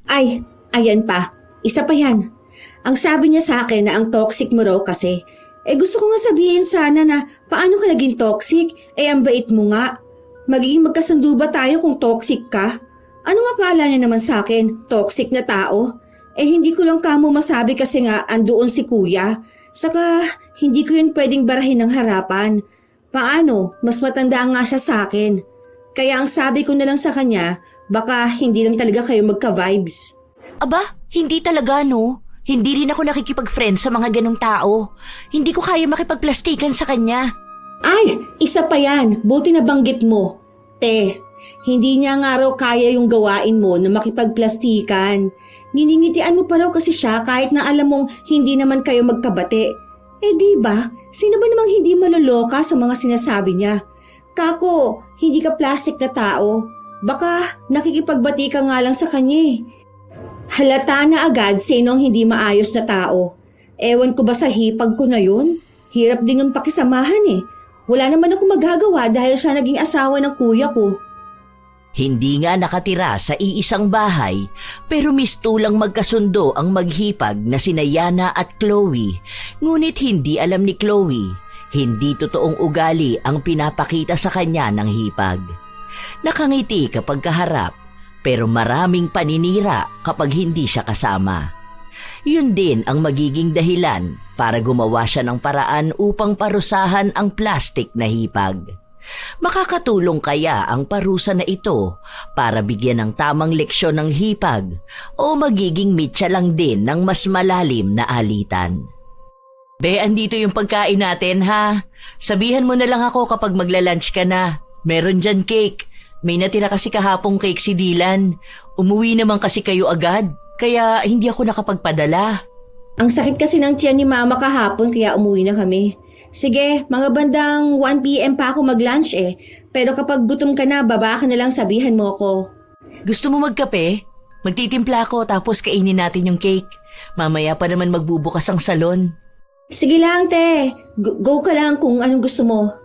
Ay, ayan pa. Isa pa yan. Ang sabi niya sa akin na ang toxic mo raw kasi. Gusto ko nga sabihin sana na paano ka naging toxic? Ang bait mo nga. Magiging magkasundo ba tayo kung toxic ka? Anong akala niya naman sa akin? Toxic na tao? Hindi ko lang kamo masabi kasi nga andoon si kuya. Saka hindi ko yun pwedeng barahin ng harapan. Paano? Mas matanda nga siya sa akin. Kaya ang sabi ko na lang sa kanya, baka hindi lang talaga kayo magka-vibes. Aba, hindi talaga no. Hindi rin ako nakikipag-friend sa mga ganong tao. Hindi ko kaya makipagplastikan sa kanya. Ay, isa pa yan. Buti na banggit mo. Te, hindi niya nga raw kaya yung gawain mo na makipagplastikan. Niningitian mo pa raw kasi siya kahit na alam mong hindi naman kayo magkabate. Di ba? Sino ba namang hindi maloloka sa mga sinasabi niya? Kako, hindi ka plastic na tao. Baka nakikipagbati ka nga lang sa kanya eh. Halata na agad sinong hindi maayos na tao. Ewan ko ba sa hipag ko na yun? Hirap din yung pakisamahan eh. Wala naman ako magagawa dahil siya naging asawa ng kuya ko. Hindi nga nakatira sa iisang bahay, pero mistulang magkasundo ang maghipag na sina Yana at Chloe. Ngunit hindi alam ni Chloe, hindi totoong ugali ang pinapakita sa kanya ng hipag. Nakangiti kapag kaharap, pero maraming paninira kapag hindi siya kasama. Yun din ang magiging dahilan para gumawa siya ng paraan upang parusahan ang plastic na hipag. Makakatulong kaya ang parusa na ito para bigyan ng tamang leksyon ng hipag o magiging mitya lang din ng mas malalim na alitan? Be, andito yung pagkain natin ha. Sabihan mo na lang ako kapag magla-lunch ka na. Meron dyan cake. May natira kasi kahapong cake si Dylan. Umuwi naman kasi kayo agad, kaya hindi ako nakapagpadala. Ang sakit kasi ng tiyan ni mama kahapon kaya umuwi na kami. Sige, mga bandang 1 PM pa ako mag-lunch eh. Pero kapag gutom ka na, baba ka na lang sabihan mo ako. Gusto mo magkape? Magtitimpla ako tapos kainin natin yung cake. Mamaya pa naman magbubukas ang salon. Sige lang, te. Go ka lang kung anong gusto mo.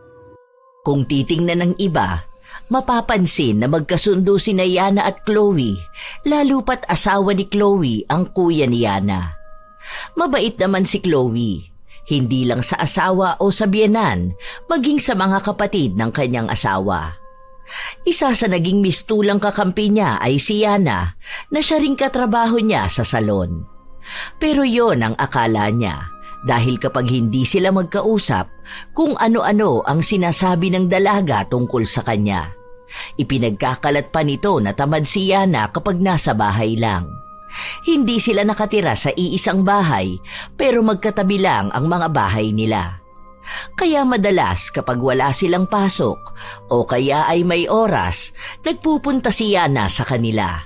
Kung titingnan ng iba, mapapansin na magkasundo sina Yana at Chloe, lalo pat asawa ni Chloe ang kuya ni Yana. Mabait naman si Chloe, hindi lang sa asawa o sa biyenan, maging sa mga kapatid ng kanyang asawa. Isa sa naging mistulang kakampi niya ay si Yana, na siya ring katrabaho niya sa salon. Pero yon ang akala niya, dahil kapag hindi sila magkausap, kung ano-ano ang sinasabi ng dalaga tungkol sa kanya. Ipinagkakalat pa nito na tamad si Yana kapag nasa bahay lang. Hindi sila nakatira sa iisang bahay, pero magkatabi lang ang mga bahay nila. Kaya madalas kapag wala silang pasok o kaya ay may oras, nagpupunta si Yana sa kanila.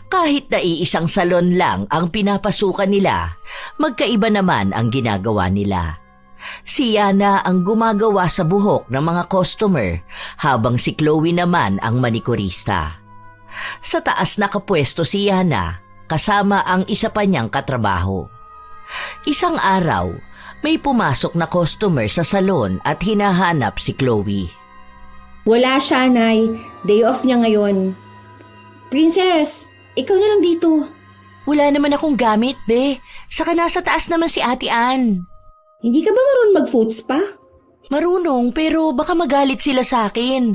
Kahit na iisang salon lang ang pinapasukan nila, magkaiba naman ang ginagawa nila. Si Yana ang gumagawa sa buhok ng mga customer, habang si Chloe naman ang manikurista. Sa taas nakapwesto si Yana, kasama ang isa pa niyang katrabaho. Isang araw, may pumasok na customer sa salon at hinahanap si Chloe. Wala siya, Nay. Day off niya ngayon. Princess, ikaw na lang dito. Wala naman akong gamit, be. Saka nasa taas naman si Ate Ann. Hindi ka ba marunong mag-food spa? Marunong, pero baka magalit sila sa akin.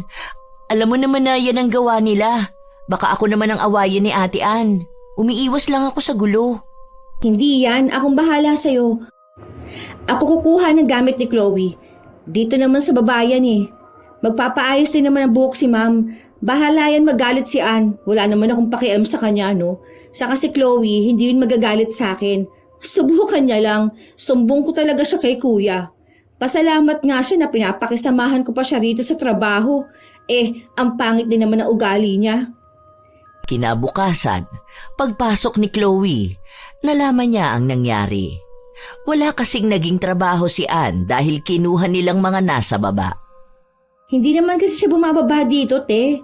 Alam mo naman na yan ang gawa nila. Baka ako naman ang awayin ni Ate Ann. Umiiwas lang ako sa gulo. Hindi yan. Akong bahala sa'yo. Ako kukuha ng gamit ni Chloe. Dito naman sa babayan eh. Magpapaayos din naman ang buhok si Ma'am. Bahala yan magalit si Ann. Wala naman akong pakialam sa kanya, no? Saka si Chloe, hindi yun magagalit sa akin. Subukan niya lang. Sumbong ko talaga siya kay kuya. Pasalamat nga siya na pinapakisamahan ko pa siya rito sa trabaho. Ang pangit din naman ang ugali niya. Kinabukasan, pagpasok ni Chloe, nalaman niya ang nangyari. Wala kasing naging trabaho si Ann dahil kinuha nilang mga nasa baba. Hindi naman kasi siya bumababa dito, te.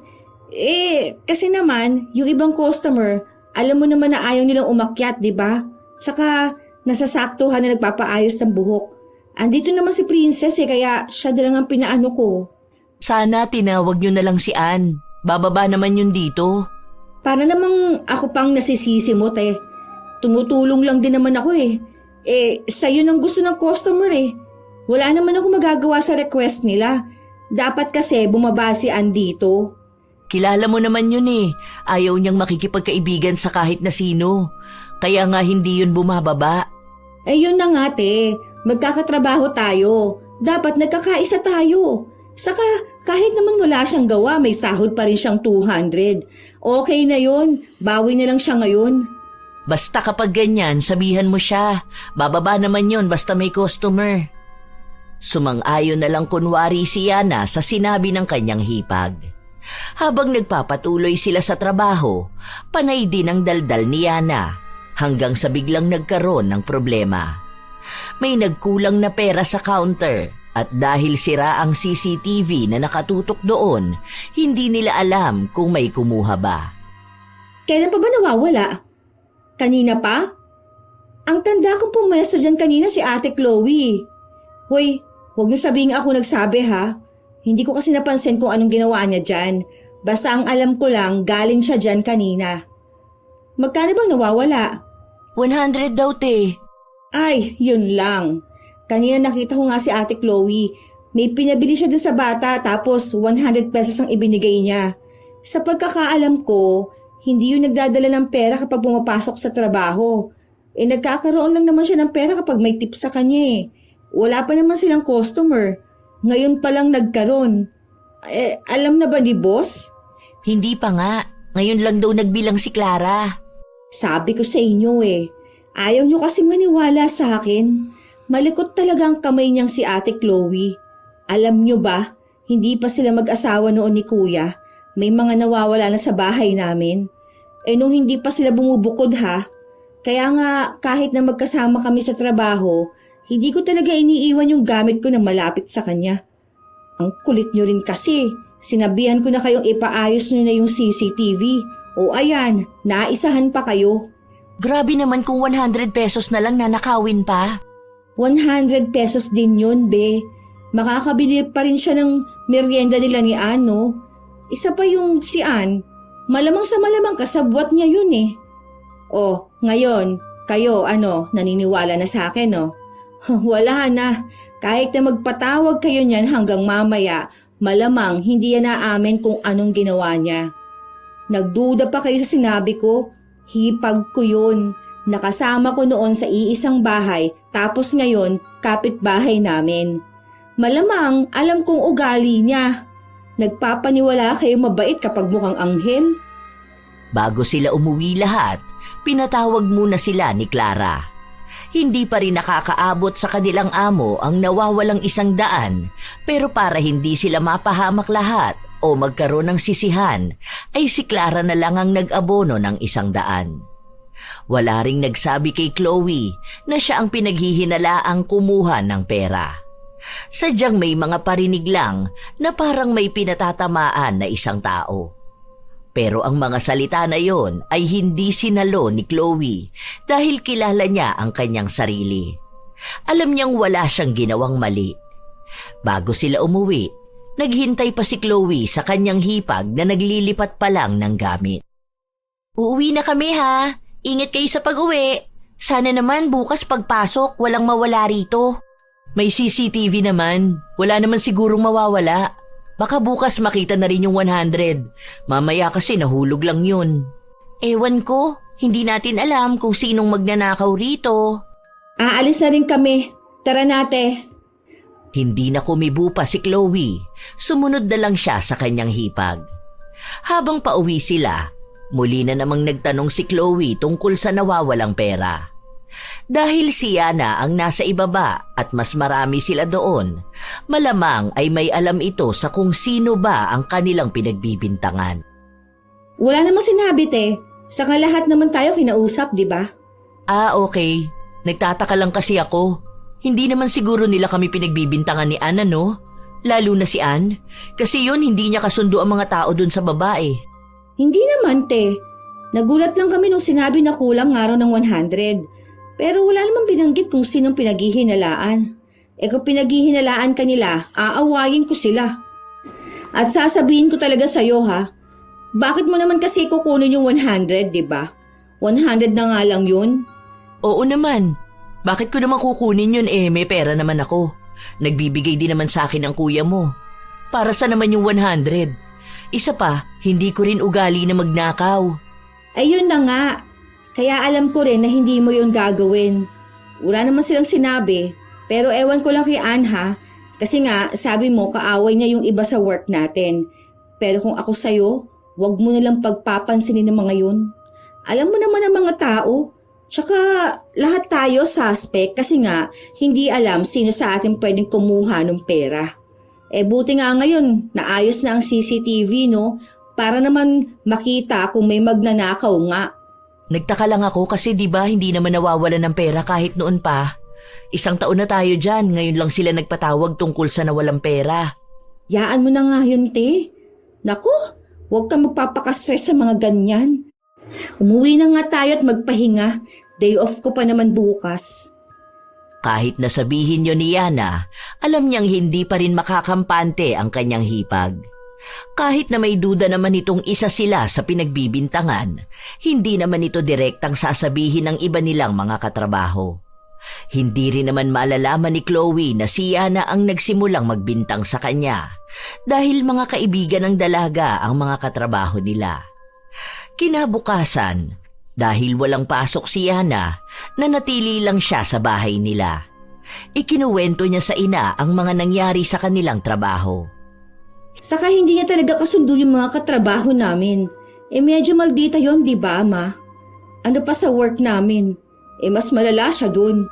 Kasi naman, yung ibang customer, alam mo naman na ayaw nilang umakyat, di ba? Saka, nasasaktuhan na nagpapaayos ng buhok. Andito naman si Princess kaya siya na lang ang pinaano ko. Sana tinawag niyo na lang si Ann. Bababa naman yun dito. Para namang ako pang nasisisi mo, te. Tumutulong lang din naman ako eh. Sa'yo nang gusto ng customer eh. Wala naman ako magagawa sa request nila. Dapat kasi bumaba si Ann dito. Kilala mo naman yun eh. Ayaw niyang makikipagkaibigan sa kahit na sino. Kaya nga hindi yun bumababa. Yun na nga, te. Magkakatrabaho tayo. Dapat nagkakaisa tayo. Saka kahit naman wala siyang gawa, may sahod pa rin siyang 200. Okay na yun. Bawi na lang siya ngayon. Basta kapag ganyan, sabihan mo siya. Bababa naman yun basta may customer. Sumang-ayon na lang kunwari si Yana sa sinabi ng kanyang hipag. Habang nagpapatuloy sila sa trabaho, panay din ang daldal ni Yana hanggang sa biglang nagkaroon ng problema. May nagkulang na pera sa counter at dahil sira ang CCTV na nakatutok doon, hindi nila alam kung may kumuha ba. Kailan pa ba nawawala? Kanina pa? Ang tanda kong pumesto dyan kanina si Ate Chloe. Hoy, huwag niyo sabihing ako nagsabi ha. Hindi ko kasi napansin kung anong ginawa niya dyan. Basta ang alam ko lang, galing siya dyan kanina. Magkano bang nawawala? 100 daw, te. Ay, yun lang. Kanina nakita ko nga si Ate Chloe. May pinabili siya dun sa bata tapos 100 pesos ang ibinigay niya. Sa pagkakaalam ko, hindi yun nagdadala ng pera kapag pumapasok sa trabaho. Nagkakaroon lang naman siya ng pera kapag may tip sa kanya eh. Wala pa naman silang customer. Ngayon pa lang nagkaroon. Alam na ba ni boss? Hindi pa nga. Ngayon lang daw nagbilang si Clara. Sabi ko sa inyo eh. Ayaw nyo kasing maniwala sa akin. Malikot talaga ang kamay niyang si Ate Chloe. Alam nyo ba, hindi pa sila mag-asawa noon ni Kuya. May mga nawawala na sa bahay namin. Nung hindi pa sila bumubukod ha. Kaya nga kahit na magkasama kami sa trabaho, hindi ko talaga iniiwan yung gamit ko na malapit sa kanya. Ang kulit nyo rin kasi. Sinabihan ko na kayong ipaayos nyo na yung CCTV. O ayan, naisahan pa kayo. Grabe naman kung 100 pesos na lang nanakawin pa. 100 pesos din yun, be. Makakabili pa rin siya ng merienda nila ni Ann, no? Isa pa yung si Ann, malamang sa malamang kasabwat niya yun eh. Oh, ngayon, kayo, naniniwala na sa akin, no? Wala na. Kahit na magpatawag kayo niyan hanggang mamaya, malamang hindi yan naamin kung anong ginawa niya. Nagduda pa kayo sa sinabi ko, hipag ko yun. Nakasama ko noon sa iisang bahay, tapos ngayon, kapitbahay namin. Malamang alam kong ugali niya. Nagpapaniwala kayo mabait kapag mukhang anghel? Bago sila umuwi lahat, pinatawag muna sila ni Clara. Hindi pa rin nakakaabot sa kanilang amo ang nawawalang 100, pero para hindi sila mapahamak lahat o magkaroon ng sisihan, ay si Clara na lang ang nag-abono ng 100. Wala ring nagsabi kay Chloe na siya ang pinaghihinalaang kumuha ng pera. Sadyang may mga parinig lang na parang may pinatatamaan na isang tao. Pero ang mga salita na yon ay hindi sinalo ni Chloe dahil kilala niya ang kanyang sarili. Alam niyang wala siyang ginawang mali. Bago sila umuwi, naghintay pa si Chloe sa kanyang hipag na naglilipat pa lang ng gamit. Uuwi na kami ha. Ingat kayo sa pag-uwi. Sana naman bukas pagpasok walang mawala rito. May CCTV naman. Wala naman sigurong mawawala. Baka bukas makita na rin yung 100. Mamaya kasi nahulog lang yun. Ewan ko. Hindi natin alam kung sinong magnanakaw rito. Aalis na rin kami. Tara nate. Hindi na kumibo pa si Chloe. Sumunod na lang siya sa kanyang hipag. Habang pauwi sila, muli na namang nagtanong si Chloe tungkol sa nawawalang pera. Dahil si Yana ang nasa ibaba at mas marami sila doon, malamang ay may alam ito sa kung sino ba ang kanilang pinagbibintangan. Wala namang sinabi te. Saka lahat naman tayo kinausap, di ba? Ah, okay. Nagtataka lang kasi ako. Hindi naman siguro nila kami pinagbibintangan ni Ann, no? Lalo na si Ann. Kasi yun, hindi niya kasundo ang mga tao dun sa babae. Hindi naman, te. Nagulat lang kami nung sinabi na kulang nga raw ng 100. Pero wala namang binanggit kung sinong pinaghihinalaan. Kung pinaghihinalaan kanila, aawayin ko sila. At sasabihin ko talaga sa'yo ha, Bakit mo naman kasi kukunin yung 100, di ba? 100 na nga lang yun. Oo naman. Bakit ko naman kukunin yun may pera naman ako. Nagbibigay din naman sa akin ang kuya mo. Para sa naman yung 100? Isa pa, hindi ko rin ugali na magnakaw. Ayun na nga. Kaya alam ko rin na hindi mo yun gagawin. Wala naman silang sinabi. Pero ewan ko lang kay Ann ha. Kasi nga, sabi mo kaaway niya yung iba sa work natin. Pero kung ako sa'yo, wag mo nilang pagpapansinin ng mga yun. Alam mo naman ang mga tao. Tsaka lahat tayo suspect kasi nga hindi alam sino sa atin pwedeng kumuha ng pera. Buti nga ngayon, naayos na ang CCTV no? Para naman makita kung may magnanakaw nga. Nagtaka lang ako kasi di ba hindi naman nawawalan ng pera kahit noon pa. 1 taon na tayo dyan, ngayon lang sila nagpatawag tungkol sa nawalang pera. Yaan mo na nga yun, te. Naku, huwag kang magpapakastress sa mga ganyan. Umuwi na nga tayo at magpahinga. Day off ko pa naman bukas. Kahit nasabihin yun ni Yana, alam niyang hindi pa rin makakampante ang kanyang hipag. Kahit na may duda naman itong isa sila sa pinagbibintangan, hindi naman ito direktang sasabihin ng iba nilang mga katrabaho. Hindi rin naman maalalaman ni Chloe na si Yana ang nagsimulang magbintang sa kanya dahil mga kaibigan ng dalaga ang mga katrabaho nila. Kinabukasan, dahil walang pasok si Yana, nanatili lang siya sa bahay nila. Ikinuwento niya sa ina ang mga nangyari sa kanilang trabaho. Saka hindi niya talaga kasundo yung mga katrabaho namin. Medyo maldita yon, di ba, ma? Ano pa sa work namin? Mas malala siya dun.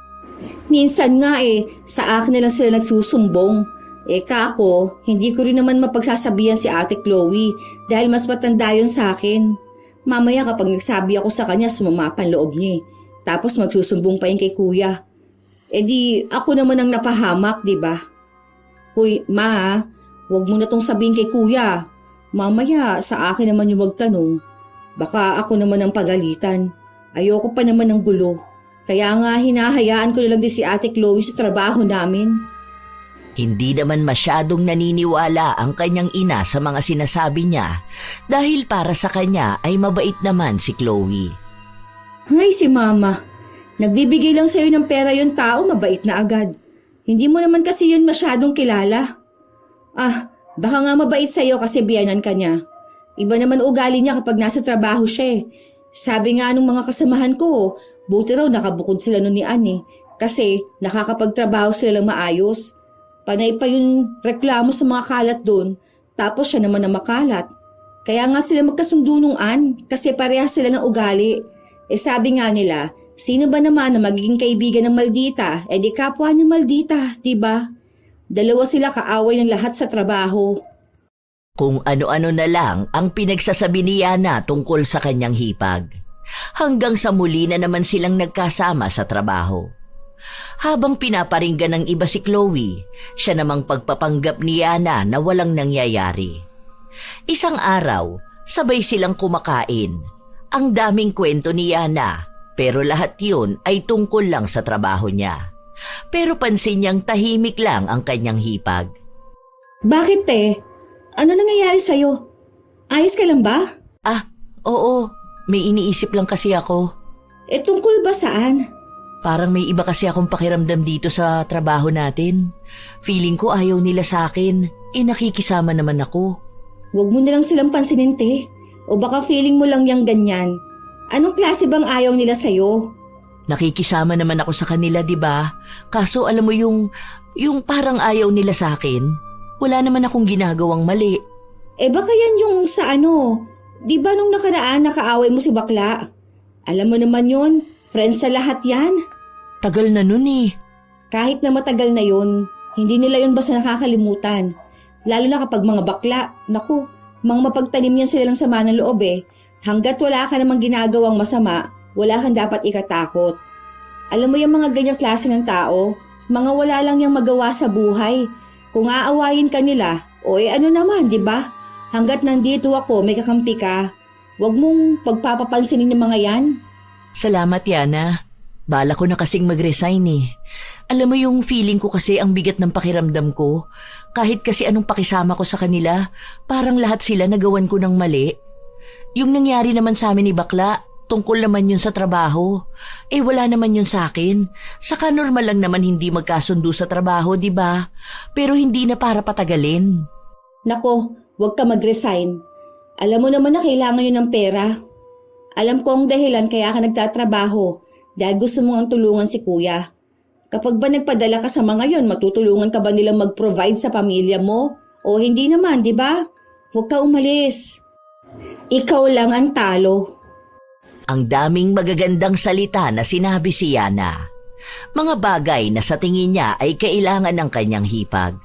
Minsan nga sa akin na lang sila nagsusumbong. Kako, hindi ko rin naman mapagsasabihan si Ate Chloe dahil mas matanda yun sa akin. Mamaya kapag nagsabi ako sa kanya, sumama pa ang loob niya. Tapos magsusumbong pa yun kay kuya. Di ako naman ang napahamak, di ba? Hoy, ma, huwag mo na tong sabihin kay kuya. Mamaya sa akin naman yung magtanong. Baka ako naman ang pagalitan. Ayoko pa naman ng gulo. Kaya nga hinahayaan ko na lang din si Ate Chloe sa trabaho namin. Hindi naman masyadong naniniwala ang kanyang ina sa mga sinasabi niya dahil para sa kanya ay mabait naman si Chloe. Ay, si mama. Nagbibigay lang sa'yo ng pera yung tao, mabait na agad. Hindi mo naman kasi yun masyadong kilala. Baka nga mabait sa'yo kasi biyanan ka niya. Iba naman ugali niya kapag nasa trabaho siya. Sabi nga nung mga kasamahan ko, buti raw nakabukod sila nun ni Ann kasi nakakapagtrabaho sila lang maayos. Panay pa yung reklamo sa mga kalat doon, tapos siya naman na makalat. Kaya nga sila magkasundo nung Ann kasi parehas sila ng ugali. Sabi nga nila, sino ba naman na magiging kaibigan ng maldita? Di kapwa ng maldita, diba? Dalawa sila kaaway ng lahat sa trabaho. Kung ano-ano na lang ang pinagsasabi ni Yana tungkol sa kanyang hipag. Hanggang sa muli na naman silang nagkasama sa trabaho. Habang pinaparinggan ng iba si Chloe, siya namang pagpapanggap ni Yana na walang nangyayari. Isang araw, sabay silang kumakain. Ang daming kwento ni Yana, pero lahat yun ay tungkol lang sa trabaho niya. Pero pansin niyang tahimik lang ang kanyang hipag. Bakit Ano nangyayari sa'yo? Ayos ka lang ba? Oo. May iniisip lang kasi ako. Tungkol ba saan? Parang may iba kasi akong pakiramdam dito sa trabaho natin. Feeling ko ayaw nila sa akin. Nakikisama naman ako. Huwag mo na lang silang pansinin, te. O baka feeling mo lang yang ganyan. Anong klase bang ayaw nila sa'yo? Nakikisama naman ako sa kanila, di ba? Kaso alam mo yung parang ayaw nila sa akin. Wala naman akong ginagawang mali. Baka yan yung sa di ba nung nakaraan nakaaway mo si bakla? Alam mo naman yun, friends sa lahat yan. Tagal na nun Kahit na matagal na yun, hindi nila yun basta nakakalimutan. Lalo na kapag mga bakla, naku, mga mapagtanim yan sila ng sama ng loob Hanggat wala ka namang ginagawang masama, wala kang dapat ikatakot. Alam mo yung mga ganyang klase ng tao, mga wala lang yung magawa sa buhay. Kung aawayin ka nila, ano naman, di ba? Hanggat nandito ako, may kakampi ka. Huwag mong pagpapapansinin ng mga yan. Salamat, Yana. Bala ko na kasing mag-resign Alam mo yung feeling ko kasi ang bigat ng pakiramdam ko. Kahit kasi anong pakisama ko sa kanila, parang lahat sila nagawan ko ng mali. Yung nangyari naman sa amin ni Bakla, tungkol naman yun sa trabaho. Wala naman yun sa akin. Saka normal lang naman hindi magkasundo sa trabaho, di ba? Pero hindi na para patagalin. Nako, huwag ka mag-resign. Alam mo naman na kailangan yun ng pera. Alam ko ang dahilan kaya ka nagtatrabaho dahil gusto mo ang tulungan si kuya. Kapag ba nagpadala ka sa mga yon, matutulungan ka ba nilang mag-provide sa pamilya mo? O hindi naman, di ba? Huwag ka umalis. Ikaw lang ang talo. Ang daming magagandang salita na sinabi si Yana. Mga bagay na sa tingin niya ay kailangan ng kanyang hipag.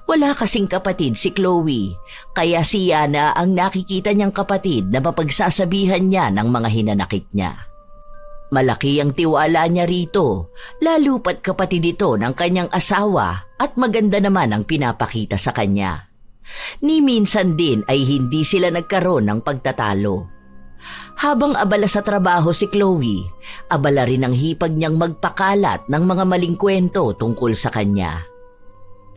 Wala kasing kapatid si Chloe, kaya si Yana ang nakikita niyang kapatid na mapagsasabihan niya ng mga hinanakit niya. Malaki ang tiwala niya rito, lalo pat kapatid ito ng kanyang asawa at maganda naman ang pinapakita sa kanya. Ni minsan din ay hindi sila nagkaroon ng pagtatalo. Habang abala sa trabaho si Chloe, abala rin ang hipag niyang magpakalat ng mga maling kwento tungkol sa kanya.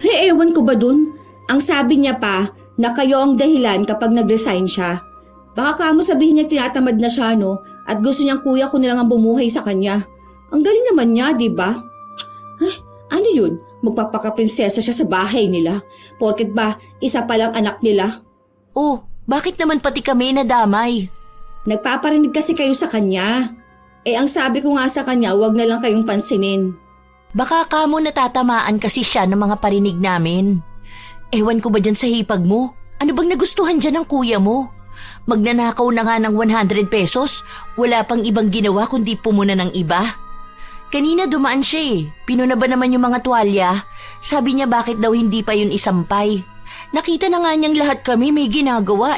Ewan ko ba dun? Ang sabi niya pa na kayo ang dahilan kapag nag-resign siya. Baka kamo sabihin niya tinatamad na siya, no? At gusto niyang kuya ko na lang ang bumuhay sa kanya. Ang galing naman niya, di ba? Ay, ano yun? Magpapakaprinsesa siya sa bahay nila. Porket ba, isa palang anak nila? Oh, bakit naman pati kami nadamay? Nagpaparinig kasi kayo sa kanya. Ang sabi ko nga sa kanya, wag na lang kayong pansinin. Baka kamo natatamaan kasi siya ng mga parinig namin. Ewan ko ba dyan sa hipag mo? Ano bang nagustuhan dyan ng kuya mo? Magnanakaw na nga ng 100 pesos, wala pang ibang ginawa kundi pumuna ng iba. Kanina dumaan siya pinuna ba naman yung mga tuwalya? Sabi niya bakit daw hindi pa yun isampay. Nakita na nga niyang lahat kami may ginagawa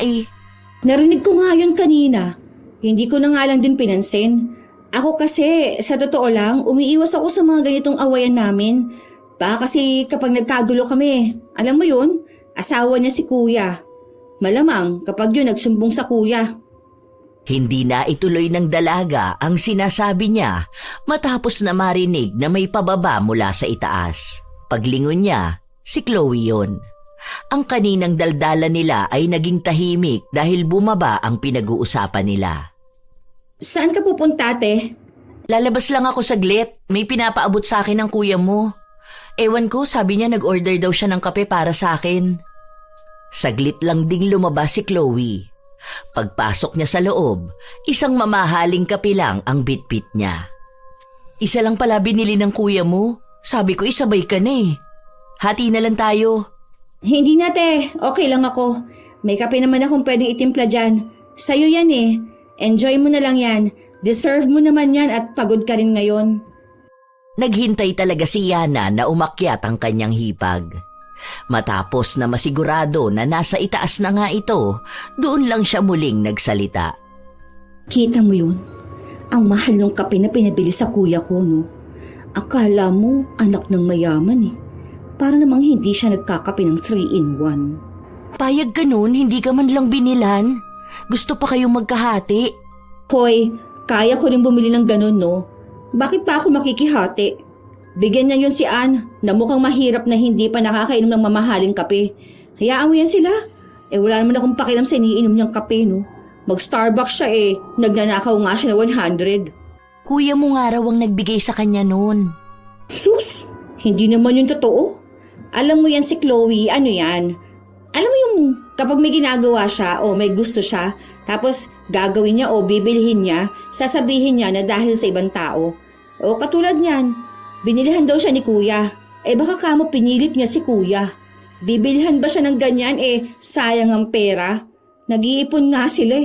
Narinig ko nga yun kanina. Hindi ko na nga lang din pinansin. Ako kasi, sa totoo lang, umiiwas ako sa mga ganitong awayan namin. Baka kasi kapag nagkagulo kami, alam mo yun, asawa niya si kuya. Malamang kapag yun nagsumbong sa kuya. Hindi na ituloy ng dalaga ang sinasabi niya matapos na marinig na may pababa mula sa itaas. Paglingon niya, si Chloe yun. Ang kaninang daldala nila ay naging tahimik dahil bumaba ang pinag-uusapan nila. Saan ka pupunta, ate? Lalabas lang ako saglit. May pinapaabot sa akin ng kuya mo. Ewan ko, sabi niya nag-order daw siya ng kape para sa akin. Saglit lang ding lumabas si Chloe. Pagpasok niya sa loob, isang mamahaling kape lang ang bitbit niya. Isa lang pala binili ng kuya mo. Sabi ko isabay ka na Hati na lang tayo. Hindi na, te. Okay lang ako. May kape naman akong pwedeng itimpla dyan. Sa'yo yan Enjoy mo na lang yan. Deserve mo naman yan at pagod ka rin ngayon. Naghintay talaga si Yana na umakyat ang kanyang hipag. Matapos na masigurado na nasa itaas na nga ito, doon lang siya muling nagsalita. Kita mo yun? Ang mahal ng kape na pinabili sa kuya ko, no? Akala mo anak ng mayaman Para namang hindi siya nagkakape ng 3-in-1. Payag ganun, hindi ka man lang binilan. Gusto pa kayong magkahati. Hoy, kaya ko rin bumili ng ganun, no? Bakit pa ako makikihati? Bigyan niya yun si Ann na mukhang mahirap na hindi pa nakakainom ng mamahaling kape. Hayaan mo yan sila. Wala naman akong pakialam sa iniinom niyang kape, no? Mag-Starbucks siya Nagnanakaw nga siya na 100. Kuya mo nga raw ang nagbigay sa kanya noon. Sus! Hindi naman yun totoo. Alam mo yan si Chloe, ano yan? Alam mo yung kapag may ginagawa siya o may gusto siya, tapos gagawin niya o bibilhin niya, sasabihin niya na dahil sa ibang tao. O katulad niyan, binilihan daw siya ni kuya. Baka kamo pinilit niya si kuya. Bibilhan ba siya ng ganyan? Sayang ang pera. Nag-iipon nga sila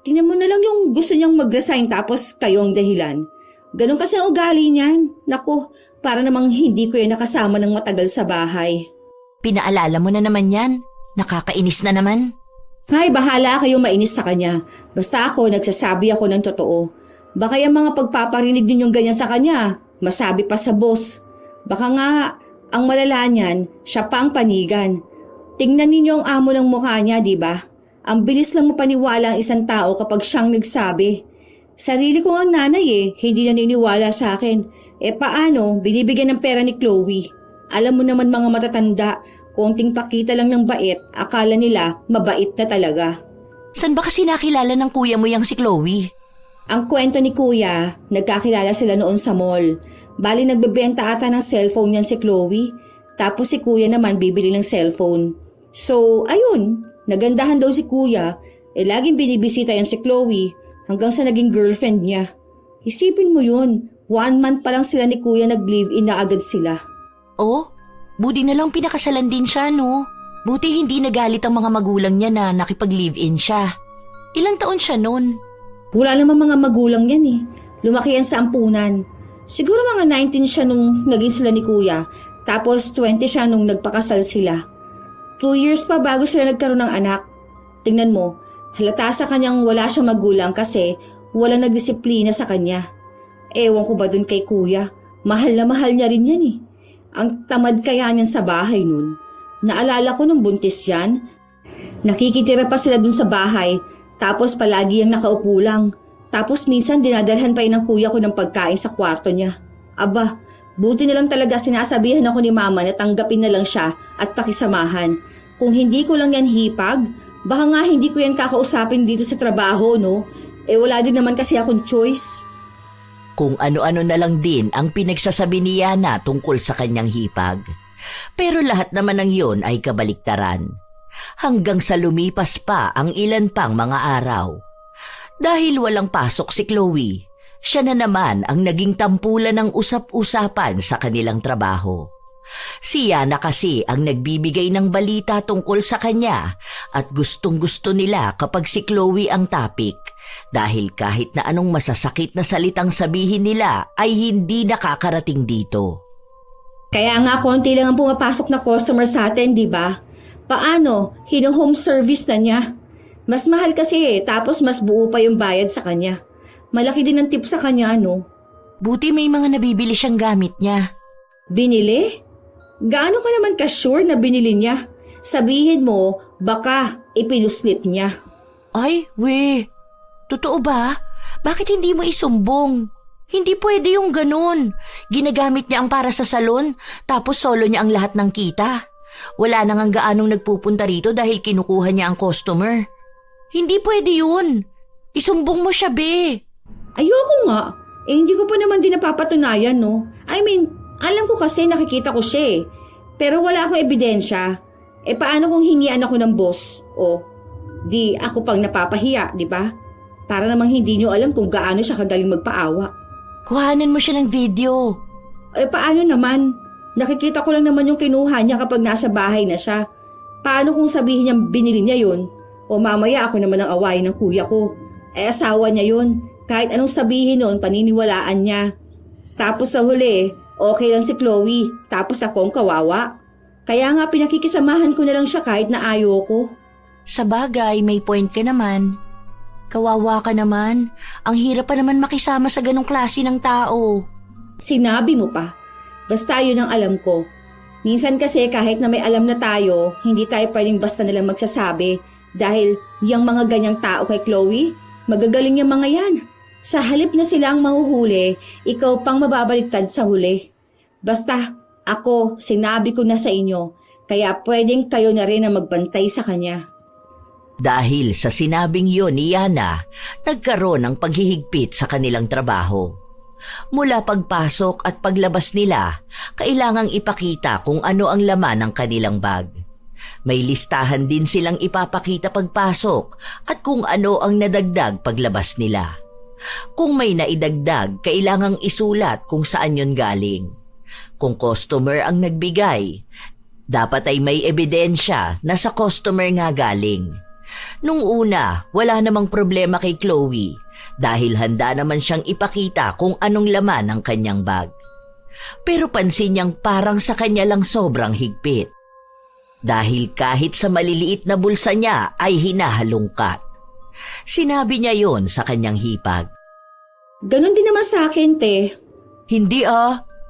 Tingnan mo na lang yung gusto niyang mag-resign tapos kayo ang dahilan. Ganon kasi ang ugali niyan. Naku, para namang hindi ko yan nakasama ng matagal sa bahay. Pinaalala mo na naman yan. Nakakainis na naman. Ay, bahala kayong mainis sa kanya. Basta ako, nagsasabi ako ng totoo. Baka yung mga pagpaparinig ninyong ganyan sa kanya, masabi pa sa boss. Baka nga, ang malala niyan, siya pa ang panigan. Tingnan ninyo ang amo ng mukha niya, di ba? Ang bilis lang mapaniwala ang isang tao kapag siyang nagsabi. Sarili ko ang nanay hindi naniniwala sa akin. Paano, binibigyan ng pera ni Chloe? Alam mo naman mga matatanda, konting pakita lang ng bait, akala nila mabait na talaga. San ba kasi nakilala ng kuya mo yang si Chloe? Ang kwento ni kuya, nagkakilala sila noon sa mall. Bali nagbebenta ata ng cellphone yan si Chloe. Tapos si kuya naman bibili ng cellphone. So, ayun, nagandahan daw si kuya. Laging binibisita yan si Chloe hanggang sa naging girlfriend niya. Isipin mo yun, 1 month pa lang sila ni kuya nag-live-in na agad sila. Oh, buti na lang pinakasalan din siya, no? Buti hindi nagalit ang mga magulang niya na nakipag-live-in siya. Ilang taon siya nun? Wala naman mga magulang yan eh. Lumaki yan sa ampunan. Siguro mga 19 siya nung naging sila ni kuya. Tapos 20 siya nung nagpakasal sila. 2 years pa bago sila nagkaroon ng anak. Tingnan mo, halata sa kanyang wala siyang magulang kasi wala nagdisiplina sa kanya. Ewan ko ba dun kay kuya? Mahal na mahal niya rin yan eh. Ang tamad kaya niyan sa bahay nun. Naalala ko nung buntis yan. Nakikitira pa sila dun sa bahay. Tapos palagi yung nakaupo lang. Tapos minsan dinadalhan pa yun ng kuya ko ng pagkain sa kwarto niya. Aba, buti na lang talaga sinasabihan ako ni mama na tanggapin na lang siya at pakisamahan. Kung hindi ko lang yan hipag, baka nga hindi ko yan kakausapin dito sa trabaho, no? Wala din naman kasi akong choice. Kung ano-ano na lang din ang pinagsasabi ni Yana tungkol sa kanyang hipag. Pero lahat naman ng yun ay kabaliktaran. Hanggang sa lumipas pa ang ilan pang mga araw. Dahil walang pasok si Chloe, siya na naman ang naging tampulan ng usap-usapan sa kanilang trabaho. Si Yana kasi ang nagbibigay ng balita tungkol sa kanya at gustong-gusto nila kapag si Chloe ang topic dahil kahit na anong masasakit na salitang sabihin nila ay hindi nakakarating dito. Kaya nga konti lang ang pumapasok na customer sa atin, di ba? Paano? Hino-home service na niya. Mas mahal kasi tapos mas buo pa yung bayad sa kanya. Malaki din ang tip sa kanya, no? Buti may mga nabibili siyang gamit niya. Binili? Gaano ka naman ka-sure na binili niya? Sabihin mo, baka ipinuslit niya. Ay, totoo ba? Bakit hindi mo isumbong? Hindi pwede yung ganun. Ginagamit niya ang para sa salon, tapos solo niya ang lahat ng kita. Wala nang gaanong nagpupunta rito dahil kinukuha niya ang customer. Hindi pwede yun. Isumbong mo siya, be. Ayoko nga. Hindi ko pa naman din napapatunayan, no? I mean, alam ko kasi nakikita ko siya eh. Pero wala akong ebidensya. Paano kung hingian ako ng boss? O, di ako pang napapahiya, di ba? Para namang hindi niyo alam kung gaano siya kagaling magpaawa. Kuhanan mo siya ng video. Paano naman? Nakikita ko lang naman yung kinuha niya kapag nasa bahay na siya. Paano kung sabihin niya binili niya yun? O mamaya ako naman ang awayin ng kuya ko. Asawa niya yun. Kahit anong sabihin nun, paniniwalaan niya. Tapos sa huli, okay lang si Chloe. Tapos ako ang kawawa. Kaya nga pinakikisamahan ko na lang siya kahit na ayoko. Sa bagay, may point ka naman. Kawawa ka naman. Ang hirap pa naman makisama sa ganong klase ng tao. Sinabi mo pa. Basta yun ang alam ko. Minsan kasi kahit na may alam na tayo, hindi tayo pwedeng basta nalang magsasabi. Dahil yung mga ganyang tao kay Chloe, magagaling yung mga yan. Sa halip na sila ang mahuhuli, ikaw pang mababaliktad sa huli. Basta ako, sinabi ko na sa inyo, kaya pwedeng kayo na rin ang magbantay sa kanya. Dahil sa sinabing yon ni Yana, nagkaroon ng paghihigpit sa kanilang trabaho. Mula pagpasok at paglabas nila, kailangang ipakita kung ano ang laman ng kanilang bag. May listahan din silang ipapakita pagpasok at kung ano ang nadagdag paglabas nila. Kung may naidagdag, kailangang isulat kung saan yon galing. Kung customer ang nagbigay, dapat ay may ebidensya na sa customer nga galing. Nung una, wala namang problema kay Chloe dahil handa naman siyang ipakita kung anong laman ng kanyang bag. Pero pansin niyang parang sa kanya lang sobrang higpit. Dahil kahit sa maliliit na bulsa niya ay hinahalungkat. Sinabi niya yon sa kanyang hipag. Ganon din naman sa akin, te. Hindi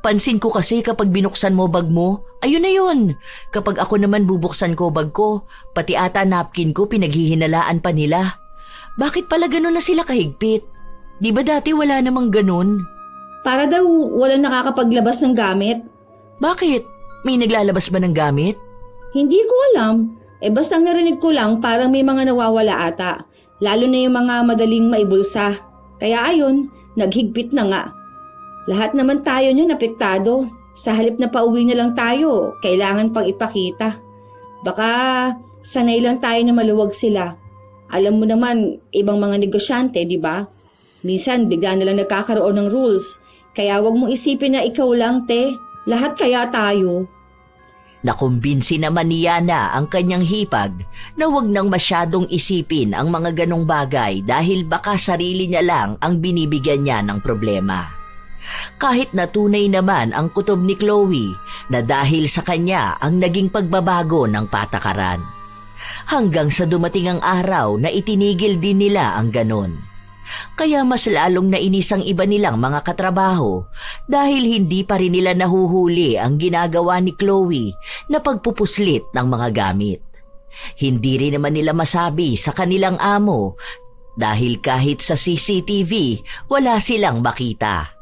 pansin ko kasi kapag binuksan mo bag mo, ayun na yun. Kapag ako naman bubuksan ko bag ko, pati ata napkin ko pinaghihinalaan pa nila. Bakit pala ganon na sila kahigpit? Di ba dati wala namang ganon? Para daw walang nakakapaglabas ng gamit. Bakit? May naglalabas ba ng gamit? Hindi ko alam. Basta narinig ko lang parang may mga nawawala ata. Lalo na yung mga madaling maibulsa. Kaya ayun, naghigpit na nga. Lahat naman tayo niyan apektado. Sa halip na pauwi na lang tayo, kailangan pang ipakita. Baka sanay lang tayo na maluwag sila. Alam mo naman, ibang mga negosyante, di ba? Minsan bigla na lang nagkakaroon ng rules. Kaya wag mong isipin na ikaw lang, te. Lahat kaya tayo. Nakumbinsi naman ni Yana ang kanyang hipag na wag nang masyadong isipin ang mga ganong bagay dahil baka sarili niya lang ang binibigyan niya ng problema. Kahit na tunay naman ang kutob ni Chloe na dahil sa kanya ang naging pagbabago ng patakaran. Hanggang sa dumating ang araw na itinigil din nila ang ganon. Kaya mas lalong nainis ang iba nilang mga katrabaho dahil hindi pa rin nila nahuhuli ang ginagawa ni Chloe na pagpupuslit ng mga gamit. Hindi rin naman nila masabi sa kanilang amo dahil kahit sa CCTV wala silang makita.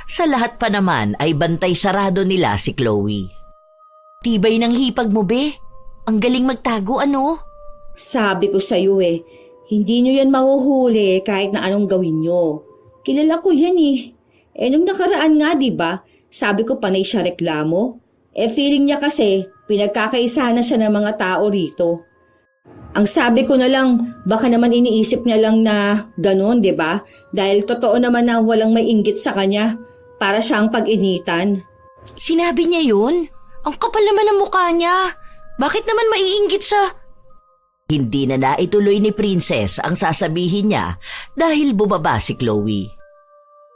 Sa lahat pa naman ay bantay sarado nila si Chloe. Tibay ng hipag mo, be. Ang galing magtago, ano? Sabi ko sa'yo hindi nyo yan mahuhuli kahit na anong gawin nyo. Kilala ko yan nung nakaraan nga, di ba? Sabi ko panay siya reklamo. Feeling niya kasi pinagkakaisa na siya ng mga tao rito. Ang sabi ko na lang, baka naman iniisip niya lang na ganun, di ba? Dahil totoo naman na walang may inggit sa kanya para siyang pag-initan. Sinabi niya yun? Ang kapal naman ng mukha niya. Bakit naman maiinggit sa... Hindi na naituloy ni Princess ang sasabihin niya dahil bumaba si Chloe.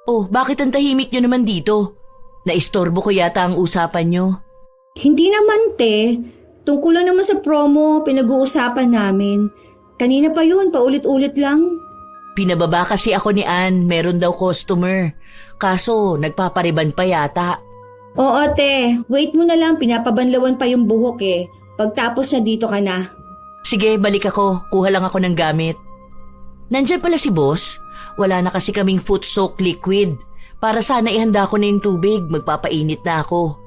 Oh, bakit ang tahimik niyo naman dito? Naistorbo ko yata ang usapan niyo. Hindi naman, te. Tungkol lang naman sa promo, pinag-uusapan namin. Kanina pa yun, paulit-ulit lang. Pinababa kasi ako ni Ann, meron daw customer. Kaso, nagpapariban pa yata. Oo, te. Wait mo na lang, pinapabanlawan pa yung buhok Pagtapos na dito ka na. Sige, balik ako. Kuha lang ako ng gamit. Nandyan pala si boss. Wala na kasi kaming foot-soak liquid. Para sana ihanda ko na yung tubig, magpapainit na ako.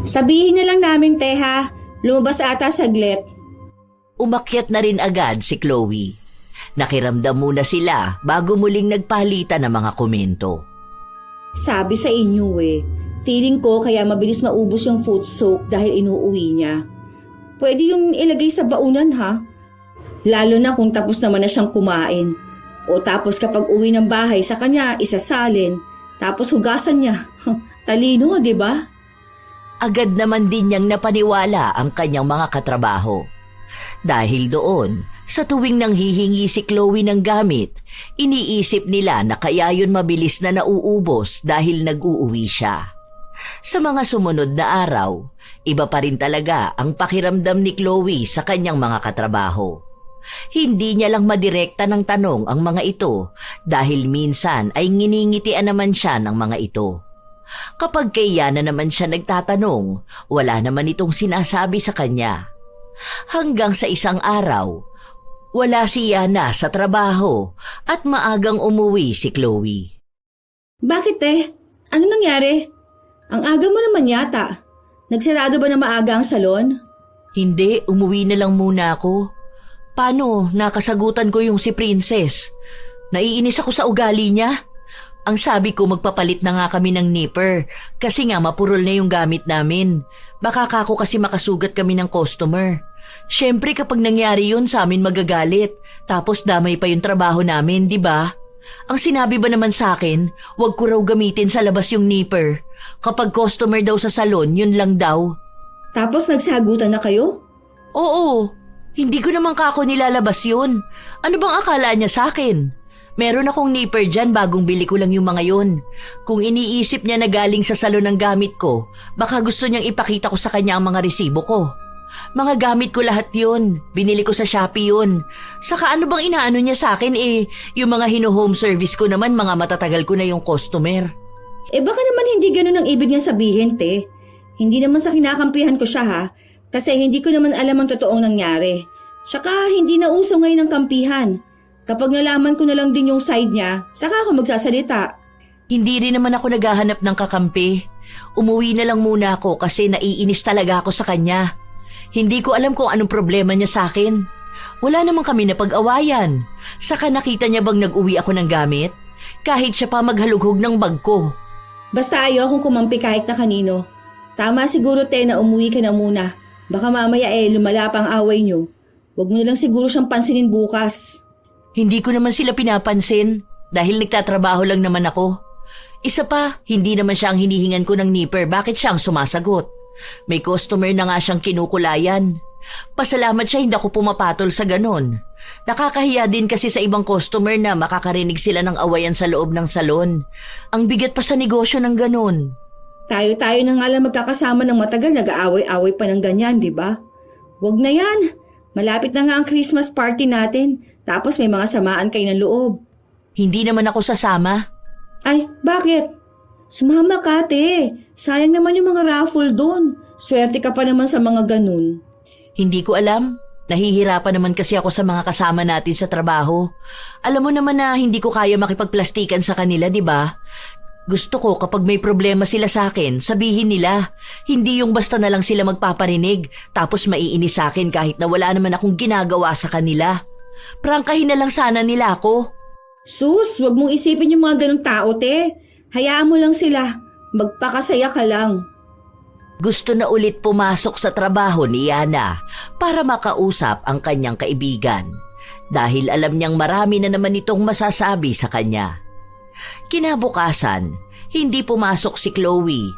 Sabihin na lang namin, te ha. Lumabas ata saglit. Umakyat na rin agad si Chloe. Nakiramdam muna sila bago muling nagpalitan ng mga komento. Sabi sa inyo feeling ko kaya mabilis maubos yung foot soak dahil inuuwi niya. Pwede yung ilagay sa baunan ha. Lalo na kung tapos naman na siyang kumain. O tapos kapag uwi ng bahay sa kanya, isasalin. Tapos hugasan niya. Talino, di ba? Agad naman din niyang napaniwala ang kanyang mga katrabaho. Dahil doon, sa tuwing nanghihingi si Chloe ng gamit, iniisip nila na kaya yun mabilis na nauubos dahil nag-uuwi siya. Sa mga sumunod na araw, iba pa rin talaga ang pakiramdam ni Chloe sa kanyang mga katrabaho. Hindi niya lang madirekta ng tanong ang mga ito dahil minsan ay nginingitian naman siya ng mga ito. Kapag kay Yana naman siya nagtatanong, wala naman itong sinasabi sa kanya. Hanggang sa isang araw, wala si Yana sa trabaho at maagang umuwi si Chloe. Bakit Ano nangyari? Ang aga mo naman yata. Nagsarado ba na maaga ang salon? Hindi, umuwi na lang muna ako. Paano? Nakasagutan ko yung si Princess. Naiinis ako sa ugali niya. Ang sabi ko magpapalit na nga kami ng nipper kasi nga mapurol na yung gamit namin. Baka kako kasi makasugat kami ng customer. Siyempre kapag nangyari yun sa amin magagalit. Tapos damay pa yung trabaho namin, di ba? Ang sinabi ba naman sa akin, wag ko raw gamitin sa labas yung nipper. Kapag customer daw sa salon, yun lang daw. Tapos nagsagutan na kayo? Oo, hindi ko naman kako nilalabas yun. Ano bang akala niya sa akin? Meron akong nipper dyan, bagong bili ko lang yung mga yun. Kung iniisip niya na galing sa salon ng gamit ko, baka gusto niyang ipakita ko sa kanya ang mga resibo ko. Mga gamit ko lahat yun. Binili ko sa Shopee yun. Saka ano bang inaano niya sa akin yung mga hino-home service ko naman, mga matatagal ko na yung customer. Baka naman hindi ganun ang ibig niya sabihin, te. Hindi naman sa kinakampihan ko siya ha. Kasi hindi ko naman alam ang totoong nangyari. Saka hindi na uso ngayon ang kampihan. Kapag nalaman ko na lang din yung side niya, saka ako magsasalita. Hindi rin naman ako naghahanap ng kakampi. Umuwi na lang muna ako kasi naiinis talaga ako sa kanya. Hindi ko alam kung anong problema niya sa akin. Wala naman kami na pag-awayan. Saka nakita niya bang nag-uwi ako ng gamit? Kahit siya pa maghalughog ng bag ko. Basta ayaw kung kumampi kahit na kanino. Tama siguro, te, na umuwi ka na muna. Baka mamaya lumala pa ang away nyo. Huwag mo na lang siguro siyang pansinin bukas. Hindi ko naman sila pinapansin dahil nagtatrabaho lang naman ako. Isa pa, hindi naman siya ang hinihingan ko ng nipper. Bakit siya ang sumasagot? May customer na nga siyang kinukulayan. Pasalamat siya hindi ako pumapatol sa ganon. Nakakahiya din kasi sa ibang customer na makakarinig sila ng awayan sa loob ng salon. Ang bigat pa sa negosyo ng ganon. Tayo na nga lang magkakasama ng matagal, nag-aaway-away pa ng ganyan, di ba? Huwag na yan. Malapit na nga ang Christmas party natin. Tapos may mga samaan kayo ng loob. Hindi naman ako sasama. Ay, bakit? Sumama ka, te. Sayang naman yung mga raffle doon. Swerte ka pa naman sa mga ganun. Hindi ko alam. Nahihirapan naman kasi ako sa mga kasama natin sa trabaho. Alam mo naman na hindi ko kaya makipagplastikan sa kanila, di ba? Gusto ko kapag may problema sila sa akin, sabihin nila. Hindi yung basta na lang sila magpaparinig tapos maiinis sa akin kahit na wala naman akong ginagawa sa kanila. Prangkahin na lang sana nila ako. Sus, wag mong isipin yung mga ganung tao, te. Hayaan mo lang sila. Magpakasaya ka lang. Gusto na ulit pumasok sa trabaho ni Yana para makausap ang kanyang kaibigan dahil alam niyang marami na naman itong masasabi sa kanya. Kinabukasan, hindi pumasok si Chloe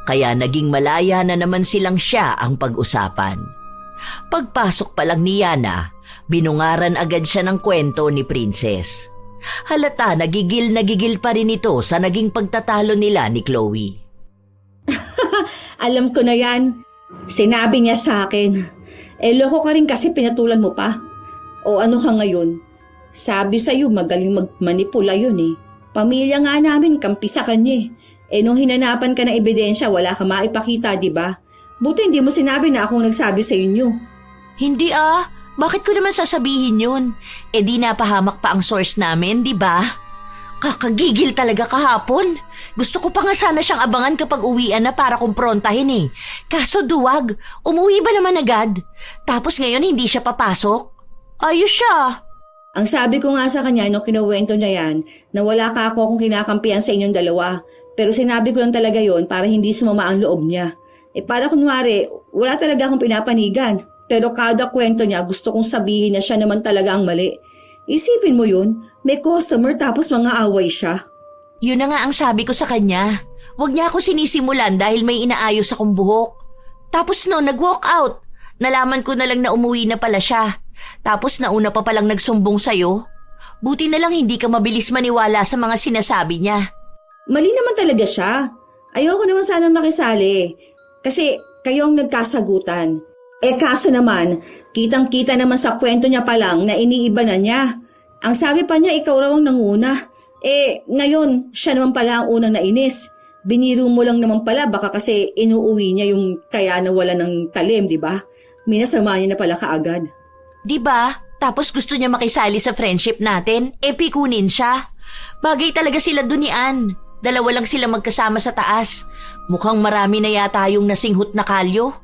kaya naging malaya na naman silang siya ang pag-usapan. Pagpasok pa lang ni Yana, binungaran agad siya ng kwento ni Princess. Halata nagigil pa rin ito sa naging pagtatalo nila ni Chloe. Alam ko na yan. Sinabi niya sa akin. Loko ka rin kasi pinatulan mo pa. O ano ka ngayon? Sabi sa'yo magaling magmanipula yun eh. Pamilya nga namin, kampi sa kanya eh. Nung hinanapan ka ng ebidensya, wala ka maipakita, di ba? Buti hindi mo sinabi na akong nagsabi sa inyo. Hindi ah. Bakit ko naman sasabihin yun? Di napahamak pa ang source namin, di ba? Kakagigil talaga kahapon. Gusto ko pa nga sana siyang abangan kapag uwian na para kumprontahin eh. Kaso duwag, umuwi ba naman agad? Tapos ngayon hindi siya papasok? Ayos siya. Ang sabi ko nga sa kanya nung kinuwento niya yan, na wala ka ako kung kinakampihan sa inyong dalawa. Pero sinabi ko lang talaga yon para hindi sumama ang loob niya. Para kunwari, wala talaga akong pinapanigan. Pero kada kwento niya gusto kong sabihin na siya naman talaga ang mali. Isipin mo yun, may customer tapos mga away siya. Yun na nga ang sabi ko sa kanya. Huwag niya ako sinisimulan dahil may inaayos akong buhok. Tapos no, nag-walk out. Nalaman ko na lang na umuwi na pala siya. Tapos nauna pa palang nagsumbong sa'yo. Buti na lang hindi ka mabilis maniwala sa mga sinasabi niya. Mali naman talaga siya. Ayoko naman sana makisali. Kasi kayo ang nagkasagutan. Kaso naman, kitang-kita naman sa kwento niya pa lang na iniiba na niya. Ang sabi pa niya ikaw raw ang nanguna. Ngayon, siya naman pala ang unang nainis. Biniro mo lang naman pala baka kasi inuuwi niya yung kaya nawala ng talim, di ba? Minasama niya na pala kaagad. Di ba? Tapos gusto niya makisali sa friendship natin, pikunin siya. Bagay talaga sila dun ni Ann. Dalawa lang sila magkasama sa taas. Mukhang marami na yata yung nasinghot na kalyo.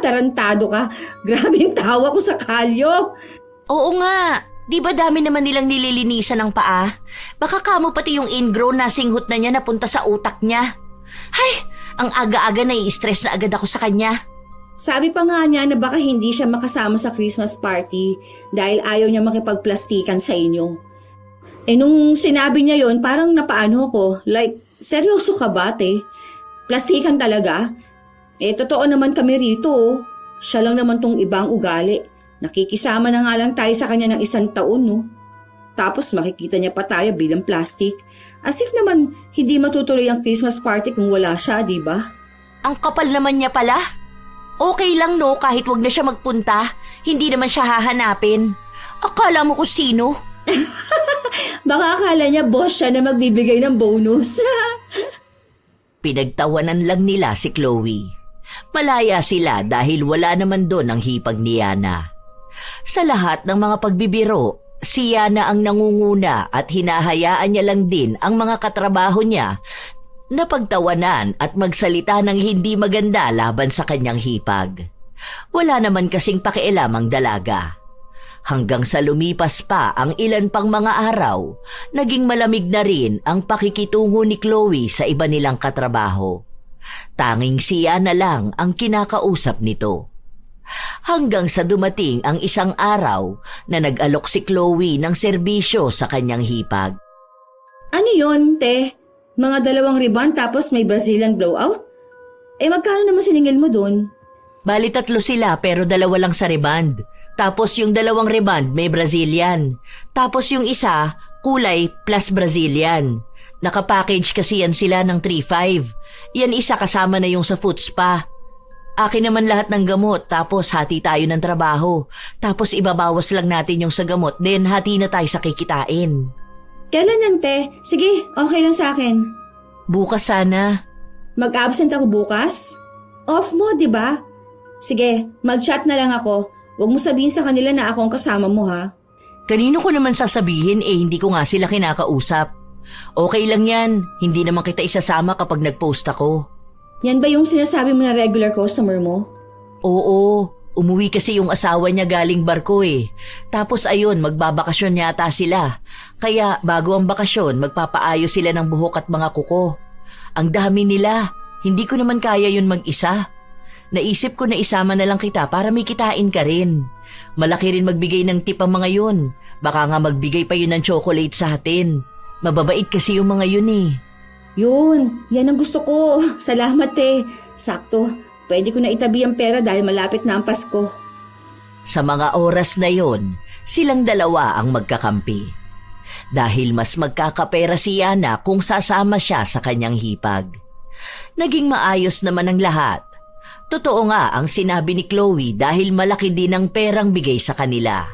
Tarantado ka. Grabe yung tawa ko sa kalyo. Oo nga. Di ba dami naman nilang nililinisan ng paa? Baka kamo pati yung ingrown na singhot na niya napunta sa utak niya. Hay! Ang aga-aga nai-stress na agad ako sa kanya. Sabi pa nga niya na baka hindi siya makasama sa Christmas party dahil ayaw niya makipagplastikan sa inyo. Nung sinabi niya yon parang napaano ko. Like, seryoso ka ba, te? Plastikan talaga? Totoo naman kami rito. Siya lang naman tong ibang ugali. Nakikisama na nga lang tayo sa kanya ng 1 taon, no? Tapos makikita niya pa tayo bilang plastic. As if naman hindi matutuloy ang Christmas party kung wala siya, di ba? Ang kapal naman niya pala. Okay lang no kahit wag na siya magpunta. Hindi naman siya hahanapin. Akala mo kung sino? Baka akala niya boss siya na magbibigay ng bonus. Pinagtawanan lang nila si Chloe. Malaya sila dahil wala naman doon ang hipag ni Yana. Sa lahat ng mga pagbibiro, si Yana ang nangunguna at hinahayaan niya lang din ang mga katrabaho niya na pagtawanan at magsalita ng hindi maganda laban sa kanyang hipag. Wala naman kasing pakialam ang dalaga. Hanggang sa lumipas pa ang ilan pang mga araw, naging malamig na rin ang pakikitungo ni Chloe sa iba nilang katrabaho. Tanging siya na lang ang kinakausap nito. Hanggang sa dumating ang isang araw na nag-alok si Chloe ng serbisyo sa kanyang hipag. Ano yon, te? Mga 2 ribbon tapos may Brazilian blowout? Magkano naman siningil mo dun? Bali 3 sila pero 2 lang sa reband. Tapos yung 2 reband may Brazilian. Tapos yung isa, kulay plus Brazilian. Nakapackage kasi yan sila ng 3.5. Yan isa kasama na yung sa foot spa. Akin naman lahat ng gamot tapos hati tayo ng trabaho. Tapos ibabawas lang natin yung sa gamot then hati na tayo sa kikitain. Kailan yan, te? Sige, okay lang sa akin. Bukas sana. Mag-absent ako bukas? Off mo, di ba? Sige, mag-chat na lang ako. Huwag mo sabihin sa kanila na ako ang kasama mo, ha? Kanino ko naman sasabihin hindi ko nga sila kinakausap. Okay lang yan, hindi naman kita isasama kapag nag-post ako. Yan ba yung sinasabi mo na regular customer mo? Oo, umuwi kasi yung asawa niya galing barko eh. Tapos ayun, magbabakasyon yata sila. Kaya bago ang bakasyon, magpapaayos sila ng buhok at mga kuko. Ang dami nila, hindi ko naman kaya yun mag-isa. Naisip ko na isama na lang kita para may kitain ka rin. Malaki rin magbigay ng tip ang mga yun. Baka nga magbigay pa yun ng chocolate sa atin. Mababait kasi yung mga yun eh. Yun, yan ang gusto ko. Salamat, te. Sakto, pwede ko na itabi ang pera dahil malapit na ang Pasko. Sa mga oras na yon, silang dalawa ang magkakampi. Dahil mas magkakapera si Yana kung sasama siya sa kanyang hipag. Naging maayos naman ang lahat. Totoo nga ang sinabi ni Chloe dahil malaki din ang perang bigay sa kanila.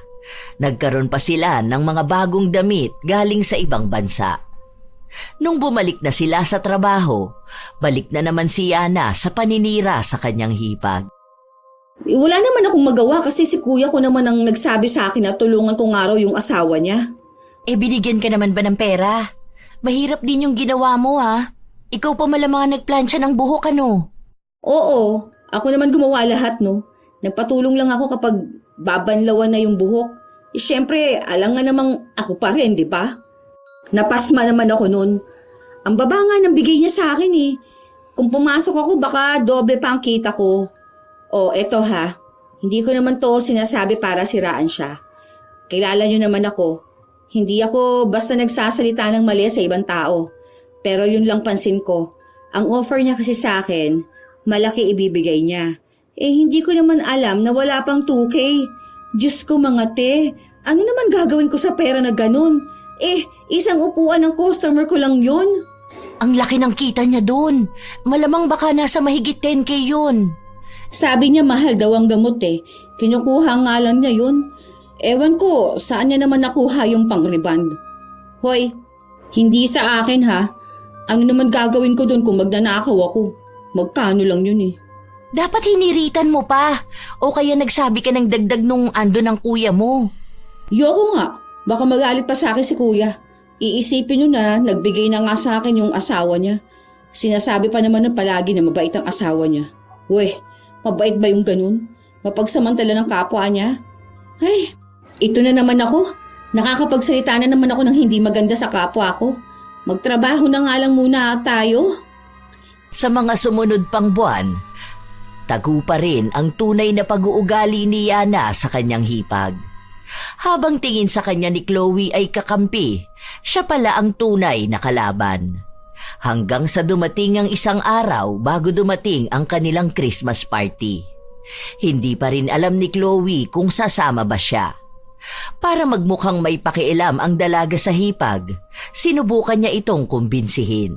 Nagkaroon pa sila ng mga bagong damit galing sa ibang bansa. Nung bumalik na sila sa trabaho, balik na naman si Yana sa paninira sa kanyang hipag. Wala naman akong magawa kasi si kuya ko naman ang nagsabi sa akin na tulungan ko nga raw yung asawa niya. Binigyan ka naman ba ng pera? Mahirap din yung ginawa mo ha. Ikaw pa malamang nagplansya ng buhok ano? Oo, ako naman gumawa lahat no. Nagpatulong lang ako kapag babanlawan na yung buhok. Siyempre, alam nga namang ako pa rin, di ba? Napasma naman ako nun. Ang baba nga ng bigay niya sa akin eh. Kung pumasok ako, baka doble pa ang kita ko. O, eto ha. Hindi ko naman to sinasabi para siraan siya. Kilala niyo naman ako. Hindi ako basta nagsasalita ng mali sa ibang tao. Pero yun lang pansin ko. Ang offer niya kasi sa akin, malaki ibibigay niya. Hindi ko naman alam na wala pang 2K. Diyos ko mga te, ano naman gagawin ko sa pera na ganun? Isang upuan ng customer ko lang yun. Ang laki ng kita niya doon. Malamang baka nasa mahigit 10K yun. Sabi niya mahal daw ang gamot eh. Kinukuha nga lang niya yun. Ewan ko, saan niya naman nakuha yung pang-reband? Hoy, hindi sa akin ha. Ano naman gagawin ko doon kung magnanakaw ako? Magkano lang yun eh. Dapat hiniritan mo pa. O kaya nagsabi ka ng dagdag nung ando ng kuya mo. Yoko nga. Baka magalit pa sa akin si kuya. Iisipin nyo na nagbigay na nga sa akin yung asawa niya. Sinasabi pa naman na palagi na mabait ang asawa niya. Weh, mabait ba yung ganun? Mapagsamantala ng kapwa niya? Ay, ito na naman ako. Nakakapagsalita na naman ako ng hindi maganda sa kapwa ko. Magtrabaho na nga lang muna tayo. Sa mga sumunod pang buwan, tagu pa rin ang tunay na pag-uugali ni Yana sa kanyang hipag. Habang tingin sa kanya ni Chloe ay kakampi, siya pala ang tunay na kalaban. Hanggang sa dumating ang isang araw bago dumating ang kanilang Christmas party. Hindi pa rin alam ni Chloe kung sasama ba siya. Para magmukhang may pakialam ang dalaga sa hipag, sinubukan niya itong kumbinsihin.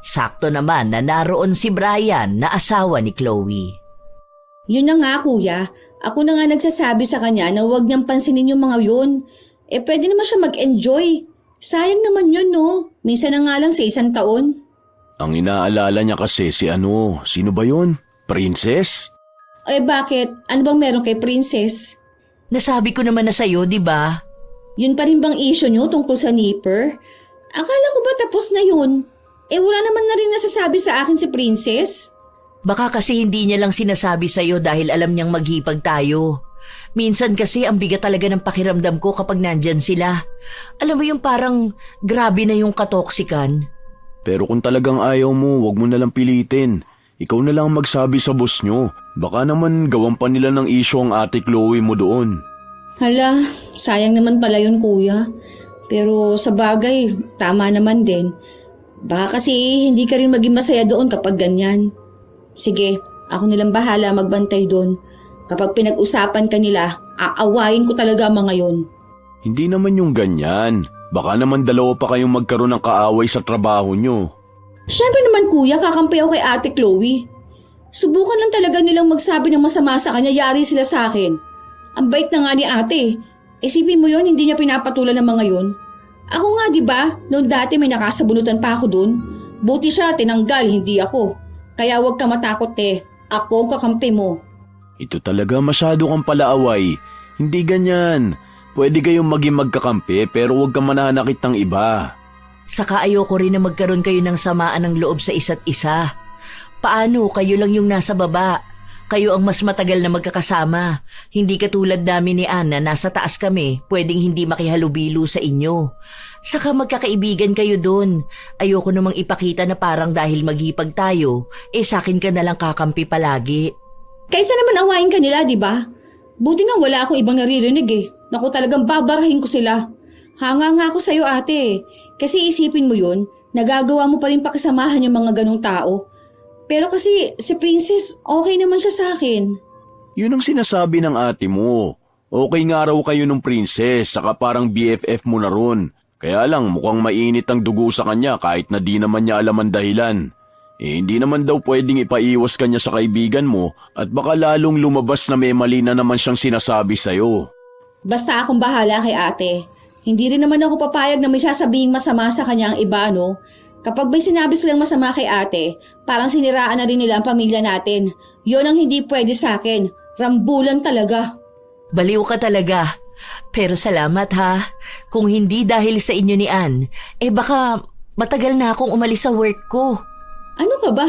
Sakto naman na naroon si Brian na asawa ni Chloe. Yun na nga kuya, ako na nga nagsasabi sa kanya na huwag niyang pansinin yung mga yun. Pwede naman siya mag-enjoy. Sayang naman yun no, minsan na nga lang sa 1 taon. Ang inaalala niya kasi sino ba yun? Princess? Bakit? Ano bang meron kay Princess? Nasabi ko naman na sa'yo, di ba? Yun pa rin bang issue niyo tungkol sa nipper? Akala ko ba tapos na yun? Wala naman na rin nasasabi sa akin si Princess. Baka kasi hindi niya lang sinasabi sa'yo dahil alam niyang maghipag tayo. Minsan kasi ang bigat talaga ng pakiramdam ko kapag nandyan sila. Alam mo yung parang grabe na yung katoksikan. Pero kung talagang ayaw mo, wag mo nalang pilitin. Ikaw na lang magsabi sa boss nyo. Baka naman gawan pa nila ng issue ang ate Chloe mo doon. Hala, sayang naman pala yun kuya. Pero sa bagay, tama naman din. Baka kasi hindi ka rin maging masaya doon kapag ganyan. Sige, ako nilang bahala magbantay doon. Kapag pinag-usapan ka nila, aawayin ko talaga mga yon. Hindi naman yung ganyan. Baka naman dalawa pa kayong magkaroon ng kaaway sa trabaho nyo. Siyempre naman kuya, kakampi ako kay ate Chloe. Subukan lang talaga nilang magsabi ng masama sa kanya, yari sila sa akin. Ang bait na nga ni ate. Isipin mo yon, hindi niya pinapatulan ng mga yon. Ako nga diba, noon dati may nakasabunutan pa ako dun. Buti siya, tinanggal, hindi ako. Kaya huwag ka matakot ako ang kakampi mo. Ito talaga masyado kang palaaway. Hindi ganyan. Pwede kayong maging magkakampi pero huwag ka mananakit ng iba. Saka ayoko rin na magkaroon kayo ng samaan ng loob sa isa't isa. Paano kayo lang yung nasa baba? Kayo ang mas matagal na magkakasama. Hindi katulad namin ni Anna, nasa taas kami, pwedeng hindi makihalubilo sa inyo. Saka magkakaibigan kayo doon. Ayoko namang ipakita na parang dahil maghipag tayo, sakin ka nalang kakampi palagi. Kaysa naman awayin ka nila, di ba? Buti nga wala akong ibang naririnig. Naku, talagang babarahin ko sila. Hanga nga ako sa'yo ate. Kasi isipin mo yun, nagagawa mo pa rin pakisamahan yung mga ganong tao. Pero kasi si Princess, okay naman siya sa akin. Yun ang sinasabi ng ate mo. Okay nga raw kayo ng Princess, saka parang BFF mo na ron. Kaya lang mukhang mainit ang dugo sa kanya kahit na di naman niya alam ang dahilan. Hindi naman daw pwedeng ipaiwas kanya sa kaibigan mo at baka lalong lumabas na may mali na naman siyang sinasabi sa'yo. Basta akong bahala kay ate. Hindi rin naman ako papayag na may sasabihing masama sa kanya ang iba, no? Kapag may sinabi silang masama kay ate, parang siniraan na rin nila ang pamilya natin. Yon ang hindi pwede sa akin. Rambulan talaga. Baliw ka talaga. Pero salamat ha. Kung hindi dahil sa inyo ni Ann, baka matagal na akong umalis sa work ko. Ano ka ba?